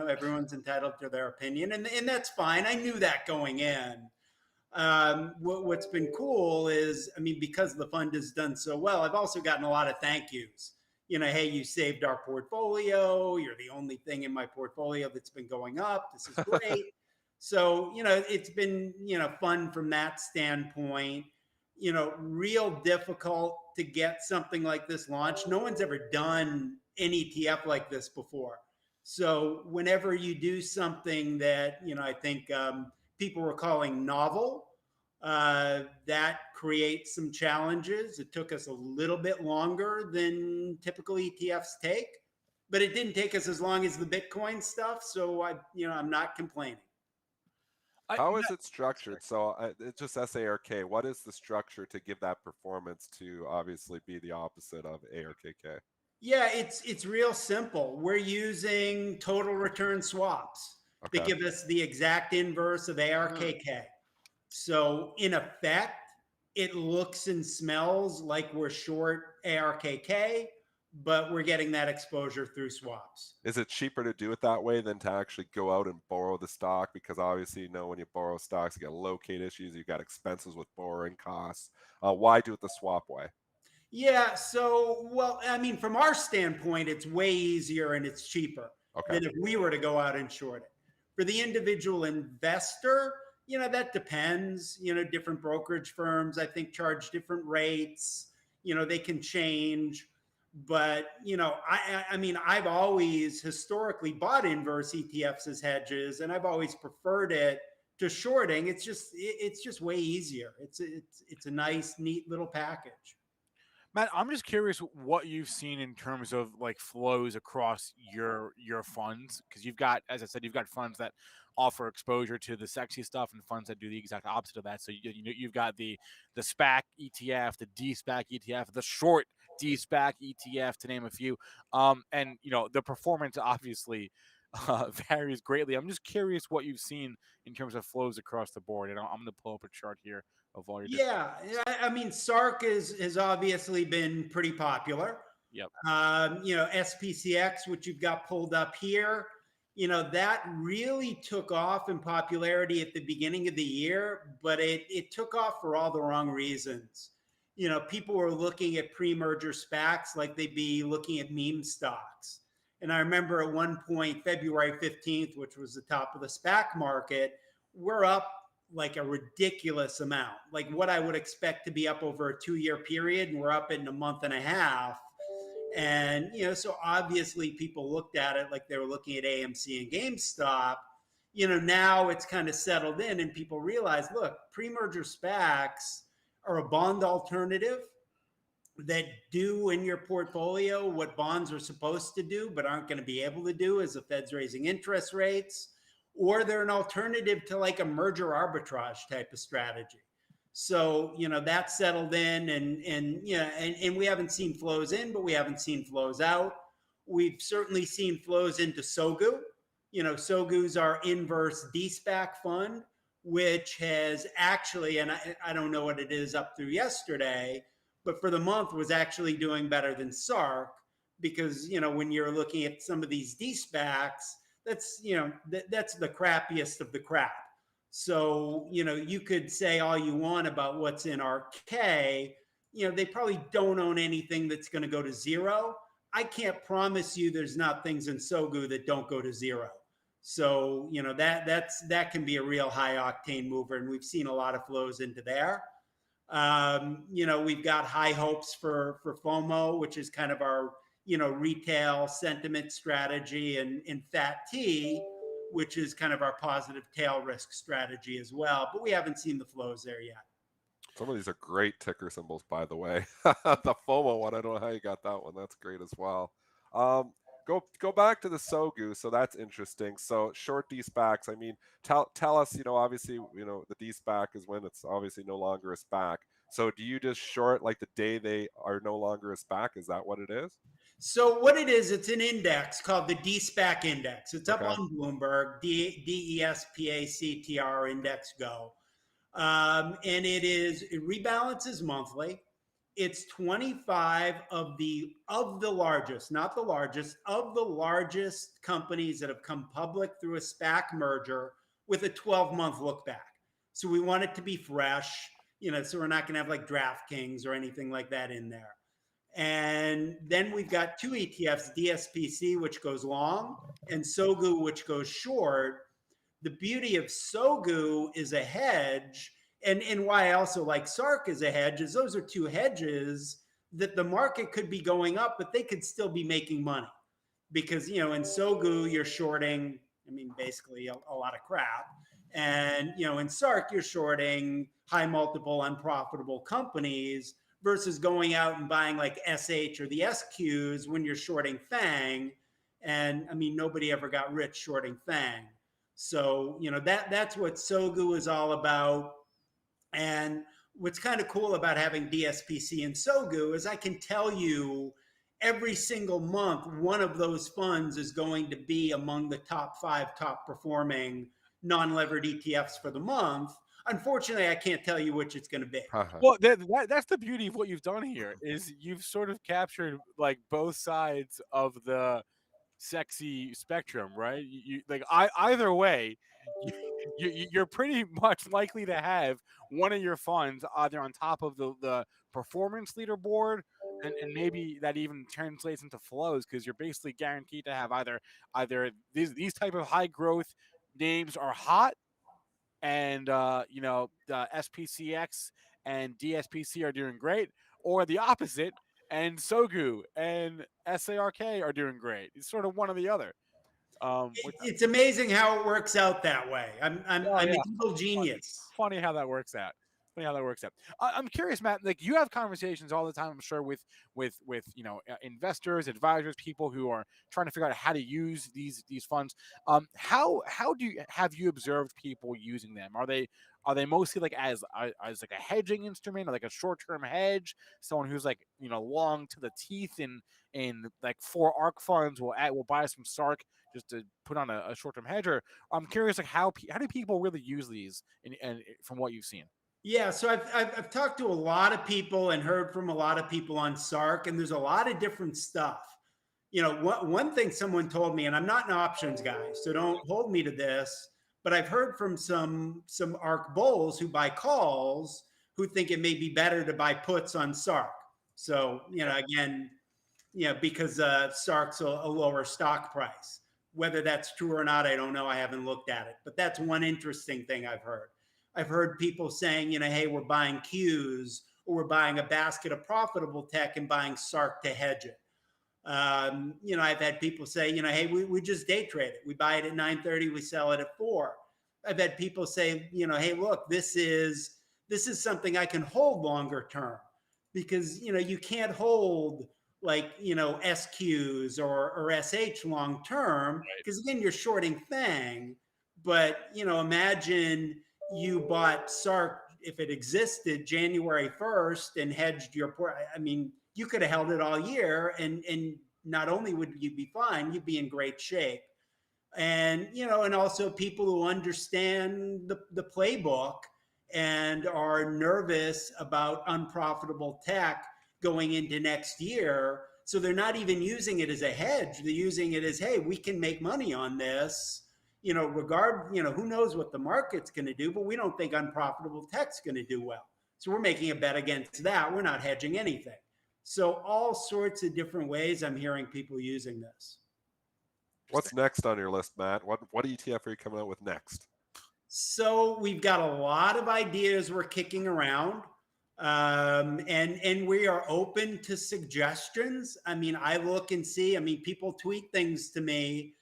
everyone's entitled to their opinion, and that's fine. I knew that going in. What's been cool is, I mean, because the fund has done so well, I've also gotten a lot of thank yous. Hey, you saved our portfolio. You're the only thing in my portfolio that's been going up. This is great. So, it's been, fun from that standpoint. Real difficult to get something like this launched. No one's ever done an ETF like this before. So, whenever you do something that, I think people were calling novel, that creates some challenges. It took us a little bit longer than typical ETFs take, but it didn't take us as long as the Bitcoin stuff. So I'm not complaining. How is it structured? So it's just SARK. What is the structure to give that performance to obviously be the opposite of ARKK? Yeah, it's real simple. We're using total return swaps that Okay. give us the exact inverse of ARKK. So in effect, it looks and smells like we're short ARKK, but we're getting that exposure through swaps. Is it cheaper to do it that way than to actually go out and borrow the stock? Because obviously, when you borrow stocks, you got locate issues, you got expenses with borrowing costs. Why do it the swap way? Yeah, so, well, I mean, from our standpoint, it's way easier and it's cheaper Okay. than if we were to go out and short it. For the individual investor, that depends. Different brokerage firms, I think, charge different rates. They can change. But, I mean, I've always historically bought inverse ETFs as hedges, and I've always preferred it to shorting. It's just way easier. It's a nice, neat little package. Matt, I'm just curious what you've seen in terms of like flows across your funds, because you've got, as I said, you've got funds that offer exposure to the sexy stuff and funds that do the exact opposite of that. So you've got the SPAC ETF, the De-SPAC ETF, the short De-SPAC ETF, to name a few. And the performance obviously varies greatly. I'm just curious what you've seen in terms of flows across the board, and I'm going to pull up a chart here of all your different. Yeah, I mean, SARK has obviously been pretty popular. Yep. SPCX, which you've got pulled up here, that really took off in popularity at the beginning of the year, but it took off for all the wrong reasons. People were looking at pre-merger SPACs like they'd be looking at meme stocks. And I remember at one point, February 15th, which was the top of the SPAC market, we're up like a ridiculous amount, like what I would expect to be up over a 2-year period, and we're up in a month and a half. And so obviously people looked at it like they were looking at AMC and GameStop. Now it's kind of settled in, and people realize, look, pre-merger SPACs are a bond alternative that do in your portfolio what bonds are supposed to do but aren't going to be able to do as the Fed's raising interest rates, or they're an alternative to like a merger arbitrage type of strategy. So, that's settled in, and we haven't seen flows in, but we haven't seen flows out. We've certainly seen flows into SOGU. SOGU's our inverse De-SPAC fund, which has actually, and I don't know what it is up through yesterday, but for the month was actually doing better than SARK, because, when you're looking at some of these De-SPACs, that's the crappiest of the crap. So you could say all you want about what's in RK. They probably don't own anything that's going to go to zero. I can't promise you there's not things in SOGU that don't go to zero. So that can be a real high octane mover, and we've seen a lot of flows into there. We've got high hopes for FOMO, which is kind of our retail sentiment strategy, and FATT, which is kind of our positive tail risk strategy as well. But we haven't seen the flows there yet. Some of these are great ticker symbols, by the way. The FOMO one, I don't know how you got that one. That's great as well. Go back to the SOGU. So that's interesting. So short De-SPACs. I mean, tell us. Obviously, the De-SPAC is when it's obviously no longer a SPAC. So do you just short like the day they are no longer a SPAC? Is that what it is? So what it is, it's an index called the De-SPAC index. It's up Okay. on Bloomberg, DESPACTR index go. And it rebalances monthly. It's 25 of the largest, not the largest, of the largest companies that have come public through a SPAC merger with a 12-month look back. So we want it to be fresh, so we're not going to have like DraftKings or anything like that in there. And then we've got two ETFs, DSPC, which goes long, and SOGU, which goes short. The beauty of SOGU is a hedge, and why I also like SARK as a hedge is those are two hedges that the market could be going up, but they could still be making money. Because, in SOGU, you're shorting, basically a lot of crap. And, in SARK, you're shorting high multiple, unprofitable companies versus going out and buying like SH or the SQs when you're shorting FANG. And nobody ever got rich shorting FANG. So, that's what SOGU is all about. And what's kind of cool about having DSPC and SOGU is I can tell you every single month, one of those funds is going to be among the top 5 top performing non-levered ETFs for the month. Unfortunately, I can't tell you which it's going to be. Well, that's the beauty of what you've done here is you've sort of captured like both sides of the sexy spectrum, right? You like either way, you're pretty much likely to have one of your funds either on top of the performance leaderboard, and maybe that even translates into flows because you're basically guaranteed to have either these type of high growth names are hot, and the SPCX and DSPC are doing great, or the opposite, and SOGU and SARK are doing great. It's sort of one or the other. It's amazing how it works out that way. I'm an evil genius. Funny how that works out. I'm curious, Matt. Like you have conversations all the time, I'm sure, with investors, advisors, people who are trying to figure out how to use these funds. How have you observed people using them? Are they mostly like as like a hedging instrument, or like a short term hedge? Someone who's like long to the teeth in like 4 ARK funds will buy some SARK just to put on a short term hedge. Or I'm curious, like how do people really use these? And from what you've seen. Yeah, so I've talked to a lot of people and heard from a lot of people on SARK, and there's a lot of different stuff. One thing someone told me, and I'm not an options guy, so don't hold me to this, but I've heard from some ARK bulls who buy calls who think it may be better to buy puts on SARK. So, again, because SARK's a lower stock price. Whether that's true or not, I don't know. I haven't looked at it, but that's one interesting thing I've heard. I've heard people saying, hey, we're buying Qs, or we're buying a basket of profitable tech and buying SARK to hedge it. I've had people say, hey, we just day trade it. We buy it at 9:30, we sell it at 4. I've had people say, hey, look, this is something I can hold longer term, because, you can't hold like, SQs or SH long term, because again, you're shorting FANG. But, imagine you bought SARK, if it existed, January 1st and hedged your port. You could have held it all year, and not only would you be fine, you'd be in great shape. And, and also people who understand the playbook and are nervous about unprofitable tech going into next year. So they're not even using it as a hedge. They're using it as, hey, we can make money on this. Who knows what the market's going to do, but we don't think unprofitable tech's going to do well. So we're making a bet against that. We're not hedging anything. So all sorts of different ways I'm hearing people using this. What's next on your list, Matt? What ETF are you coming out with next? So we've got a lot of ideas we're kicking around, and we are open to suggestions. I look and see. People tweet things to me.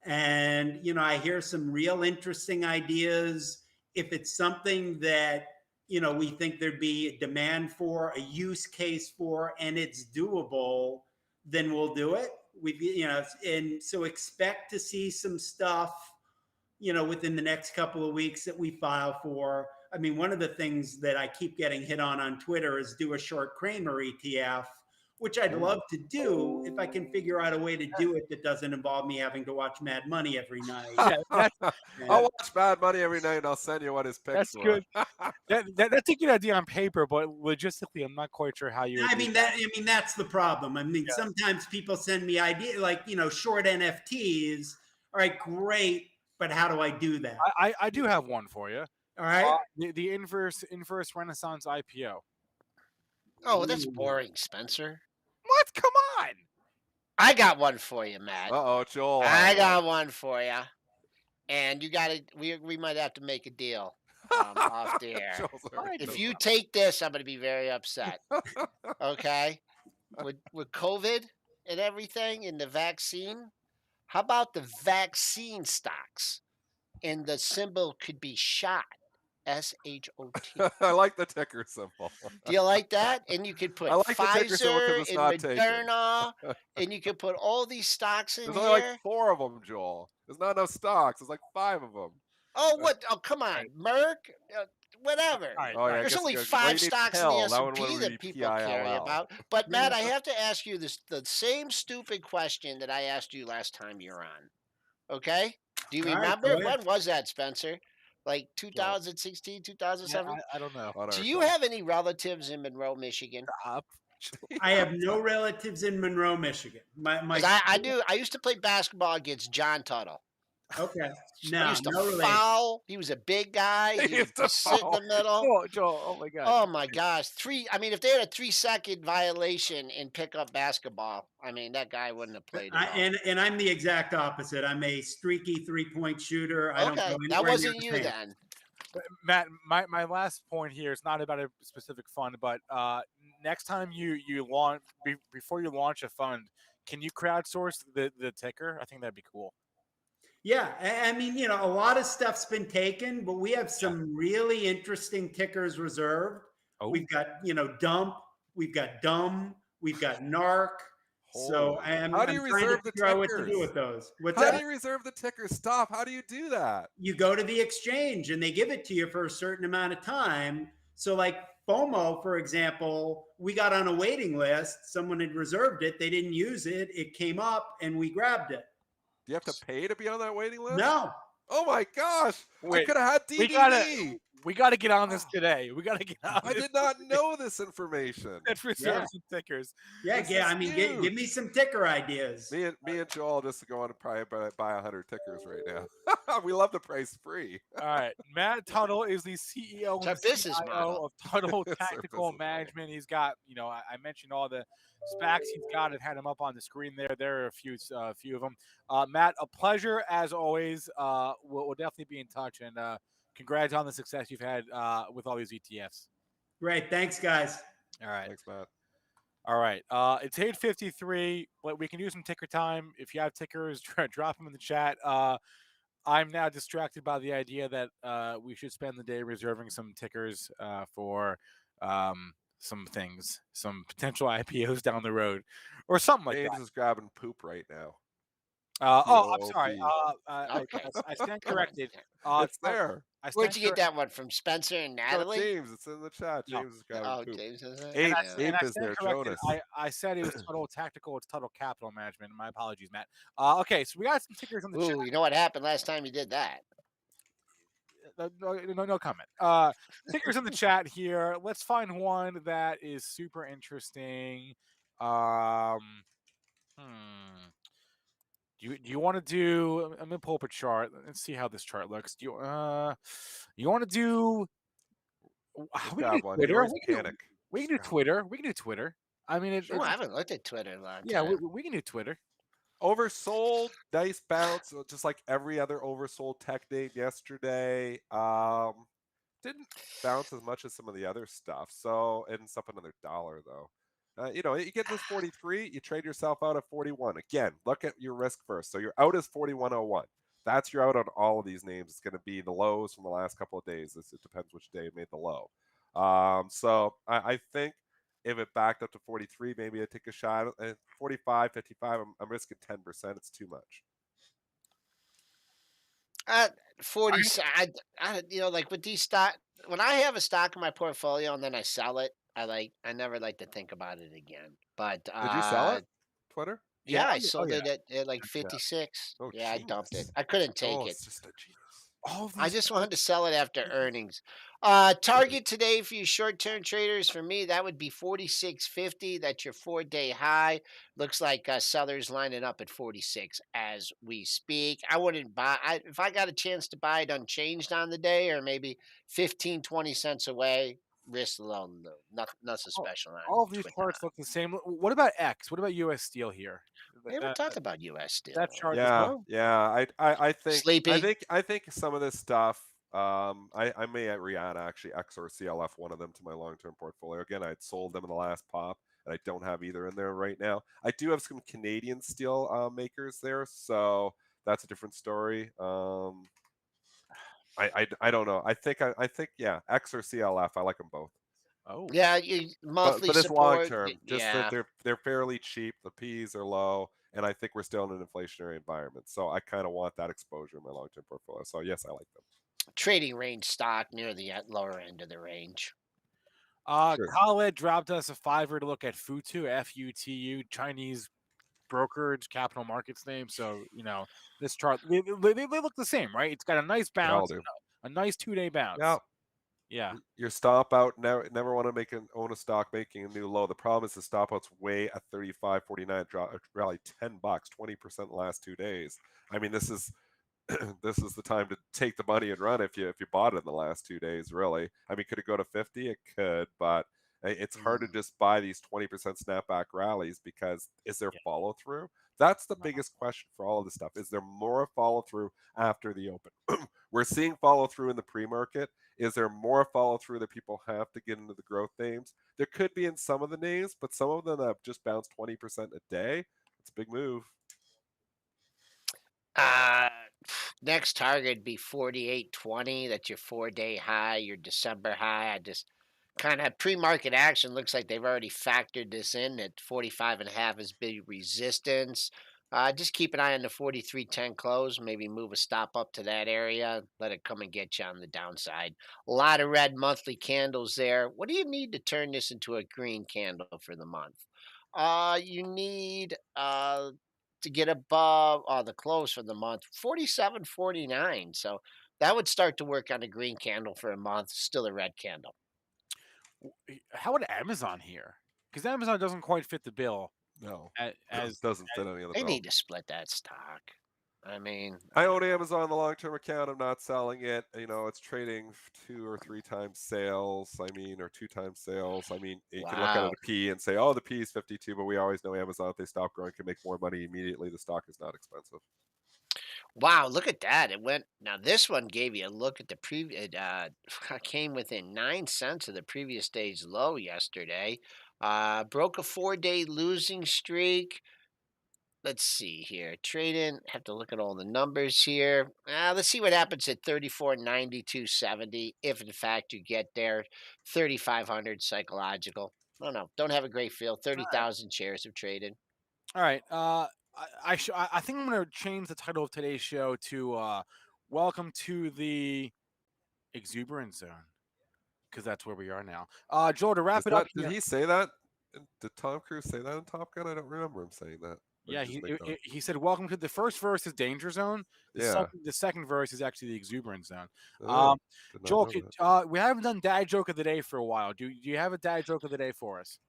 And, I hear some real interesting ideas. If it's something that, we think there'd be a demand for, a use case for, and it's doable, then we'll do it. And so expect to see some stuff, within the next couple of weeks that we file for. I mean, one of the things that I keep getting hit on Twitter is do a short Kramer ETF, which I'd love to do if I can figure out a way to do it that doesn't involve me having to watch Mad Money every night. Yeah, I'll watch Bad Money every night and I'll send you what his picks that's were. good. That's a good idea on paper, but logistically, I'm not quite sure how you. I mean, that's the problem. I mean, sometimes people send me ideas like, short NFTs. All right, great, but how do I do that? I do have one for you. All right. The inverse Renaissance IPO. Oh, that's boring, Spencer. What? Come on. I got one for you, Matt. Uh-oh, Joel. I got one for you. And you got to, we might have to make a deal off the air. Joel's already If you take this, I'm going to be very upset. Okay? With COVID and everything and the vaccine, how about the vaccine stocks? And the symbol could be SHOT. SHOT. I like the ticker symbol. Do you like that? And you could put I like the ticker symbol 'cause Pfizer it's and not taken. Moderna, and you could put all these stocks in There's here. only like 4 of them, Joel. There's not enough stocks. There's like 5 of them. Oh, what? Oh, come on, Merck, whatever. All right, Oh, yeah, I There's guess only you- 5 well, you need stocks in PIL. the That one S&P would that be people care PILL. about. But Matt, I have to ask you the same stupid question that I asked you last time you were on. Okay? Do you All right, remember? go ahead. When was that, Spencer? Like 2016, 2007? I don't know. On Do our you side. have any relatives in Monroe, Michigan? I have no relatives in Monroe, Michigan. 'Cause I do. I used to play basketball against John Tuttle. Okay. He No, used to no relation. foul. He was a big guy. He He used would to sit in the foul. middle. Joel, oh my God. Oh my gosh. I mean, if they had a 3-second violation in pickup basketball, I mean, that guy wouldn't have played at all. And I'm the exact opposite. I'm a streaky 3-point shooter. I don't go Okay, anywhere that near wasn't the you paint. then. Matt, my last point here is not about a specific fund, but next time you launch before you launch a fund, can you crowdsource the ticker? I think that'd be cool. Yeah, I mean, a lot of stuff's been taken, but we have some really interesting tickers reserved. Oh. We've got, dump, we've got dumb, we've got narc. So Holy- I'm How do you trying to reserve the figure out what to do tickers? with those. What's How that? do you reserve the ticker? Stop. How do you do that? You go to the exchange and they give it to you for a certain amount of time. So like FOMO, for example, we got on a waiting list. Someone had reserved it. They didn't use it. It came up and we grabbed it. Do you have to pay to be on that waiting list? No. Oh my gosh. I Wait, could have had DDD. we gotta get on this today. We gotta get on. I this did not know this information. Let's reserve some tickers. Yeah, This yeah. is I mean, huge. give me some ticker ideas. Me and Joel just go on and probably buy 100 tickers right now. We love the price free. All right, Matt Tuttle is the CEO It's and our business CIO model. of Tuttle It's our Tactical business model. Management. He's got, I mentioned all the SPACs he's got and had him up on the screen there. There are a few of them. Matt, a pleasure as always. We'll definitely be in touch, and congrats on the success you've had with all these ETFs. Great. Thanks, guys. All right. Thanks, Matt. All right. It's 8:53, but we can do some ticker time. If you have tickers, drop them in the chat. I'm now distracted by the idea that we should spend the day reserving some tickers for some things, some potential IPOs down the road, or something like James that. is grabbing poop right now. I'm sorry. Okay. I stand corrected. It's there. Where'd you get that one from? Spencer and No, Natalie? James, it's in the chat. No. James is grabbing Oh, poop. James is it? Ape, Yeah. Ape I is stand there, corrected. Jonas. I said it was Tuttle Tactical. It's Tuttle Capital Management. My apologies, Matt. Okay, so we got some tickers on the chat. Ooh, you know what happened last time you did that? No comment. Tickers in the chat here. Let's find one that is super interesting. Do you want to do? I'm gonna pull up a chart. Let's see how this chart looks. Do you want to do? We can do One. Twitter. Yours We can panic. do Twitter. We can do Twitter. I mean, I haven't looked at Twitter in a long yeah, time. we can do Twitter. Oversold, nice bounce, just like every other oversold tech name yesterday. Didn't bounce as much as some of the other stuff. So ends up another $1 though. You get this 43, you trade yourself out at 41. Again, look at your risk first. So your out is 41.01. That's your out on all of these names. It's going to be the lows from the last couple of days. It depends which day it made the low. So I think if it backed up to 43, maybe I take a shot. At 45, 55, I'm risking 10%. It's too much. 40. Like with these stock, when I have a stock in my portfolio and then I sell it, I never like to think about it again. But Did you sell it? Twitter? Yeah. yeah, I Oh sold yeah. it at like Yeah. 56. Oh, Yeah, I dumped it. genius. I couldn't take Oh, it. it's just a genius. All of I these just charts. wanted to sell it after earnings. Target today for you short-term traders, for me, that would be 46.50. That's your 4-day high. Looks like sellers lining up at 46 as we speak. I wouldn't buy. If I got a chance to buy it unchanged on the day, or maybe 15, 20 cents away, risk low. Nothing all, special on all of these Twitter. charts look the same. What about X? What about US Steel here? We haven't talked about U.S. That still. chart as Yeah, well. yeah. Sleepy. I think some of this stuff. I may re-add actually X or CLF, one of them, to my long-term portfolio. Again, I'd sold them in the last pop, and I don't have either in there right now. I do have some Canadian steel makers there, so that's a different story. I don't know. I think yeah, X or CLF. I like them both. Oh, Yeah, you monthly But it's long support. term. Just that Yeah. they're fairly cheap. The P's are low, and I think we're still in an inflationary environment. So I kind of want that exposure in my long term portfolio. So yes, I like them. Trading range stock near the lower end of the range. Sure. Khaled dropped us a fiver to look at Futu, FUTU, Chinese brokerage capital markets name. So this chart they look the same, right? It's got a nice They all bounce, do. a nice 2-day bounce. Yeah. Yeah. Your stop out never want to own a stock making a new low. The problem is the stop out's way at 35.49, rally $10, 20% the last 2 days. I mean, this is this is the time to take the money and run if you bought it in the last 2 days. Really, I mean, could it go to 50? It could, but it's hard to Mm. just buy these 20% snapback rallies because is there follow through? That's the biggest question for all of this stuff. Is there more follow through after the open? We're seeing follow through in the pre-market. Is there more follow through that people have to get into the growth names? There could be in some of the names, but some of them have just bounced 20% a day. It's a big move. Uh, Next target be 48.20. That's your 4-day high, your December high. I just kind of pre-market action looks like they've already factored this in at 45.5 is big resistance. Just keep an eye on the 43.10 close. Maybe move a stop up to that area. Let it come and get you on the downside. A lot of red monthly candles there. What do you need to turn this into a green candle for the month? You need to get above the close for the month 47.49. So that would start to work on a green candle for a month. Still a red candle. How about Amazon here? Because Amazon doesn't quite fit the bill No, as doesn't fit any of the They bill. need to split that stock. I mean, I own Amazon the long-term account. I'm not selling it. It's trading 2 or 3 times sales. I mean, or 2 times sales. I mean, you can look at it wow. a P and say, oh, the P is 52, but we always know Amazon, if they stop growing, can make more money immediately. The stock is not expensive. Wow, look at that. It went now this one gave you a look at the previous came within 9 cents of the previous day's low yesterday. Broke a 4-day losing streak. Let's see here. Trading, have to look at all the numbers here. Let's see what happens at 34.92.70. If in fact you get there, 3,500 psychological. I don't know. Don't have a great feel. 30,000 shares have traded. all right. I think I'm going to change the title of today's show to "Welcome to the Exuberant Zone" because that's where we are now. Joel, to wrap Is it up that, did here. he say that? Did Tom Cruise say that in Top Gun? I don't remember him saying that. Or Yeah, just make that up? he said, "Welcome to the first verse is Danger Zone. Yeah. The second verse is actually the Exuberant Zone." Oh, did not Joel, know that. we haven't done dad joke of the day for a while. Do you have a dad joke of the day for us?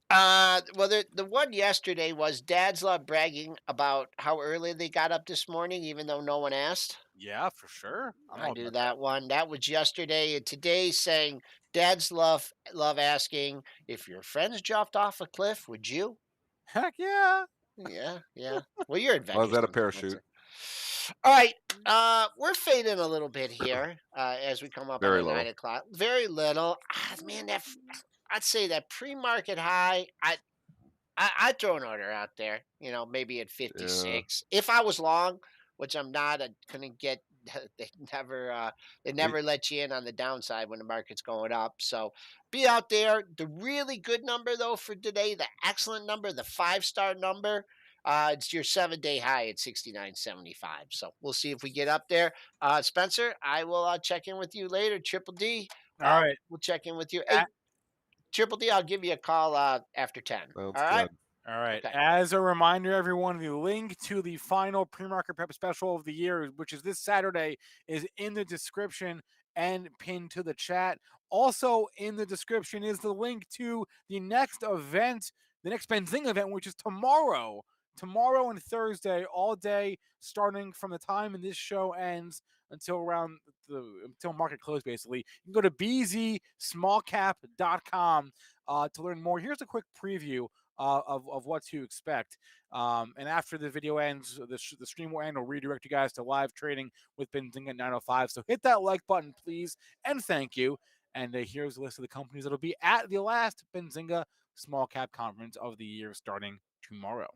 Well, the one yesterday was dads love bragging about how early they got up this morning, even though no one asked. Yeah, for sure. I'm I all do about that. that one. That was yesterday. And today saying dads love asking if your friends dropped off a cliff, would you? Heck yeah. Yeah, yeah. Well, you're Oh, is that a adventuresome, parachute? Spencer. All right. We're fading a little bit here as we come up on Very the low. 9 o'clock. Very little. Man, I'd say that pre-market high. I'd throw an order out there, maybe at Yeah. 56. If I was long, which I'm not, I couldn't get. They never, they We never let you in on the downside when the market's going up. So be out there. The really good number though for today, the excellent number, the 5-star number. It's your 7-day high at 69.75. So we'll see if we get up there. Spencer, I will check in with you later. Triple D. All right. We'll check in with you. Hey, Triple D, I'll give you a call after 10. Sounds All right. good. All right. Okay. As a reminder, everyone, the link to the final pre-market prep special of the year, which is this Saturday, is in the description and pinned to the chat. Also in the description is the link to the next event, the next Benzinga event, which is tomorrow. Tomorrow and Thursday, all day, starting from the time this show ends until until market close, basically. You can go to bzsmallcap.com to learn more. Here's a quick preview of what to expect. And after the video ends, the stream will end. Will redirect you guys to live trading with Benzinga at 9:05. So hit that like button, please, and thank you. And here's a list of the companies that'll be at the last Benzinga Small Cap Conference of the year starting tomorrow.